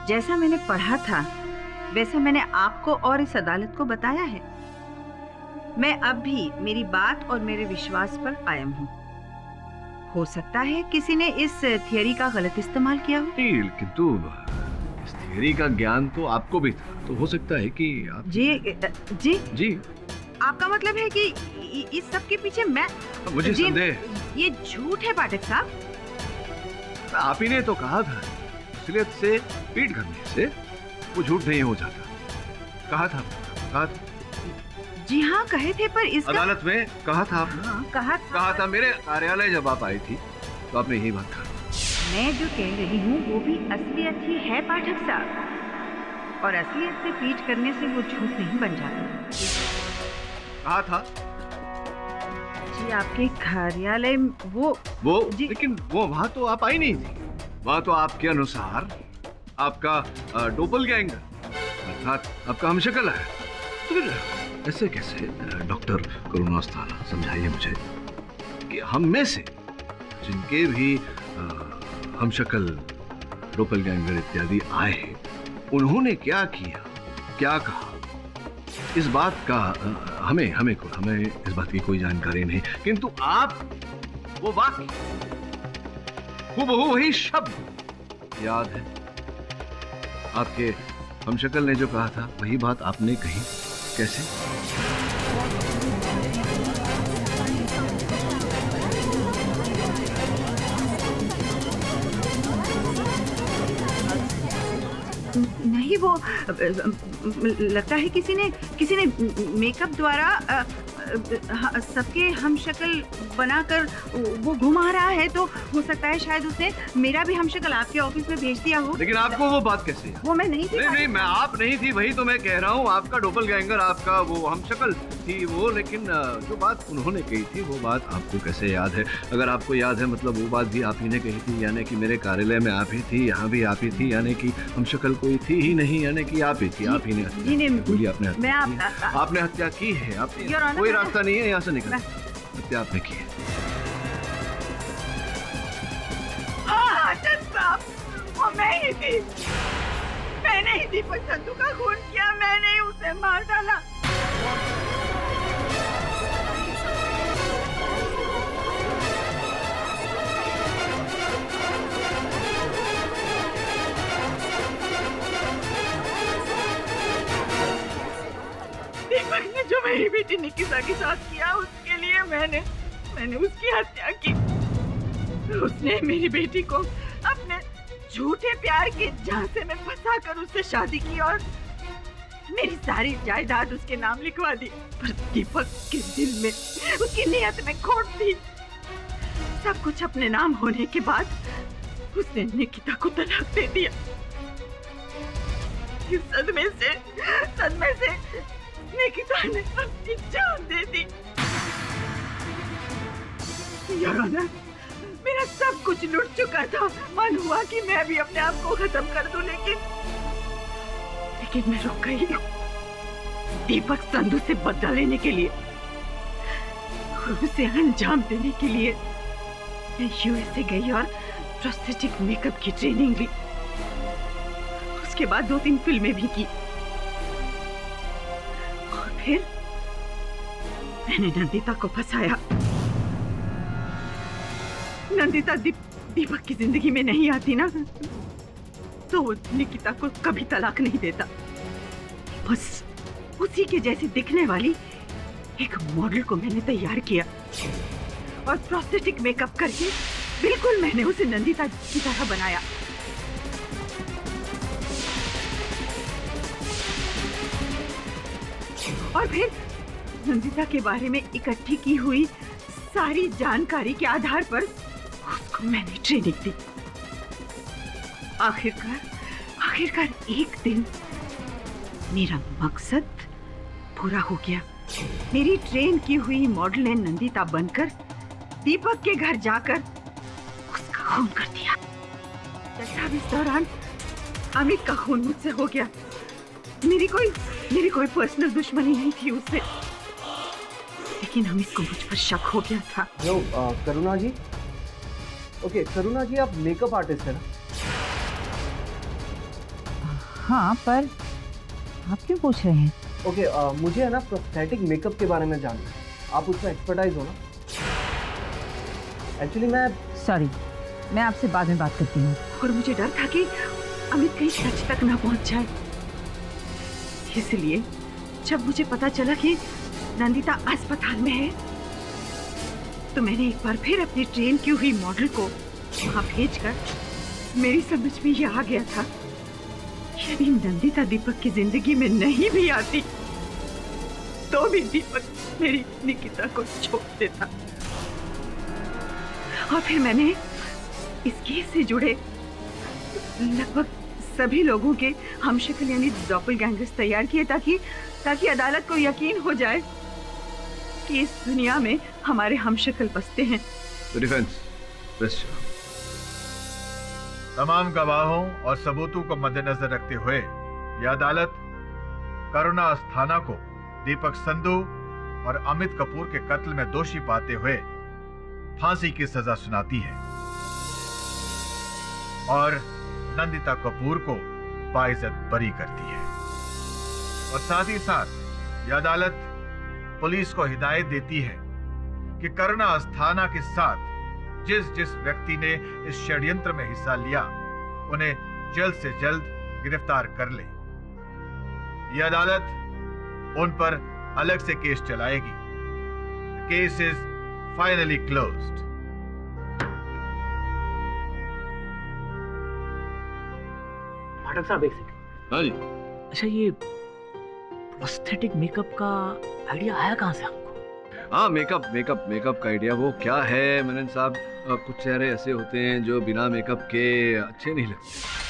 जैसा मैंने पढ़ा था वैसा मैंने आपको और इस अदालत को बताया है। मैं अब भी मेरी बात और मेरे विश्वास पर कायम हूँ। हो सकता है किसी ने इस थियरी का गलत इस्तेमाल किया हो। किंतु इस थियरी का ज्ञान तो आपको भी था, तो हो सकता है कि आप... जी आपका मतलब है कि इस सब के पीछे मैं... मुझे संदेह, ये झूठ है पाठक साहब। आप ही ने तो कहा था, असलियत से पीट करने से वो झूठ नहीं हो जाता। कहा था। जी हाँ, कहे थे, पर इस अदालत में कहा था आपने। हाँ, कहा था। मेरे कार्यालय जब आप आई थी तो आपने यही बात कहा। मैं जो कह रही हूँ वो भी असलियत ही है पाठक साहब, और असलियत से पीट करने से वो झूठ नहीं बन जाता। कहा था जी, आपके कार्यालय वो लेकिन वो वहाँ तो आप आई नहीं थी। वहाँ तो आपके अनुसार आपका डोपलगैंगर अर्थात आपका हमशक्ल है। तो फिर ऐसे कैसे डॉक्टर करुणास्था, समझाइए मुझे कि हम में से जिनके भी हमशक्ल डोपलगैंगर इत्यादि आए उन्होंने क्या किया, क्या कहा, इस बात का हमें इस बात की कोई जानकारी नहीं। किंतु आप वो वाक्य हूबहू वही शब्द याद है। आपके हमशक्ल ने जो कहा था वही बात आपने कही। कैसे? नहीं, वो लगता है किसी ने मेकअप द्वारा सबके हमशक्ल बनाकर वो घुमा रहा है, तो हो सकता है शायद उसने मेरा भी हमशक्ल आपके ऑफिस में भेज दिया हो। लेकिन आपको वो बात कैसे है? वो मैं नहीं थी। नहीं, मैं आप नहीं थी, वही तो मैं कह रहा हूँ। आपका डोपलगैंगर, आपका वो हमशक्ल थी वो, लेकिन जो बात उन्होंने कही थी वो बात आपको कैसे याद है? अगर आपको याद है मतलब वो बात भी आप ही ने कही थी, यानी कि मेरे कार्यालय में आप ही थी, यहाँ भी आप ही थी, यानी कि हमशक्ल कोई थी ही नहीं, यानी कि आप ही थी। आप ही ने बोलिए, आपने हत्या की है। आपने कोई रास्ता नहीं है यहाँ से निकलने, हत्या आपने की है। हाँ साहब, वो मैं ही थी। मैंने ही दीपक संधू का खून किया, मैंने ही उसे मार डाला। दीपक ने जो मेरी बेटी निकिता के साथ किया उसके लिए मैंने उसकी हत्या की। उसने मेरी बेटी को अपने झूठे प्यार के झांसे में फंसाकर उससे शादी की और मेरी सारी जायदाद उसके नाम लिखवा दी। पर दीपक के दिल में, उसकी नियत में खोट थी। सब कुछ अपने नाम होने के बाद उसने निकिता को तलाक दे दिया। इस सदमे से निकिता ने अपनी जान दे दी। योर ऑनर, मेरा सब कुछ लुट चुका था। मन हुआ कि मैं भी अपने आप को खत्म कर दूं, लेकिन मैं रुक गई दीपक संधू से बदला लेने के लिए और उसे अंजाम देने के लिए। मैं यूएसए गई और प्रोस्थेटिक मेकअप की ट्रेनिंग ली। उसके बाद 2-3 फिल्में भी की और फिर मैंने नंदिता को फंसाया। नंदिता दीपक की जिंदगी में नहीं आती ना, तो वो निकिता को कभी तलाक नहीं देता। बस उसी के जैसे दिखने वाली एक मॉडल को मैंने तैयार किया और प्रोस्थेटिक मेकअप करके बिल्कुल मैंने उसे नंदिता की तरह बनाया। और फिर नंदिता के बारे में इकट्ठी की हुई सारी जानकारी के आधार पर उसको मैंने ट्रेनिंग दी। आखिरकार एक दिन मेरा मकसद पूरा हो गया। मेरी ट्रेन की हुई मॉडल ने नंदिता बनकर दीपक के घर जाकर उसका खून कर दिया। जब इस दौरान अमित का खून मुझसे हो गया। मेरी कोई पर्सनल दुश्मनी नहीं थी उससे, लेकिन अमित को मुझ पर शक हो गया था। करुणा जी, ओके करुणा जी, आप मेकअप आर्टिस्ट है ना? हाँ, पर आप क्यों पूछ रहे हैं? ओके, मुझे है ना प्रोस्थेटिक मेकअप के बारे में जानना है। आप उसमें एक्सपर्टाइज हो ना? एक्चुअली सॉरी, मैं आपसे बाद में बात करती हूँ। और मुझे डर था कि अमित कहीं सच तक ना पहुँच जाए, इसलिए जब मुझे पता चला कि नंदिता अस्पताल में है, तो मैंने एक बार फिर अपनी ट्रेन की हुई मॉडल को वहाँ भेजकर मेरी समझ में यह आ गया था, यदि नंदिता दीपक की जिंदगी में नहीं भी आती, तो भी दीपक मेरी निकिता को छोड़ देता। और फिर मैंने इस केस से जुड़े लगभग सभी लोगों के हमशक्ल यानी डॉपलगैंगर्स तैयार किए ताकि अदालत को यकीन हो जाए कि इस दुनिया में हमारे हमशक्ल बसते हैं। तमाम गवाहों और सबूतों को मद्देनजर रखते हुए यह अदालत करुणा अस्थाना को दीपक संधू और अमित कपूर के कत्ल में दोषी पाते हुए फांसी की सजा सुनाती है और नंदिता कपूर को बाइज्जत बरी करती है। और साथ ही साथ यह अदालत पुलिस को हिदायत देती है कि करुणा अस्थाना के साथ जिस व्यक्ति ने इस षड्यंत्र में हिस्सा लिया, उन्हें जल्द से जल्द गिरफ्तार कर ले। यह अदालत उन पर अलग से केस चलाएगी। Case is finally closed. Pathak साहब, एक सेकंड। हाँ जी। अच्छा, ये प्रोस्थेटिक मेकअप का आइडिया आया कहाँ से आपको? हाँ, मेकअप का आइडिया वो क्या है मनन साहब, कुछ चेहरे ऐसे होते हैं जो बिना मेकअप के अच्छे नहीं लगते।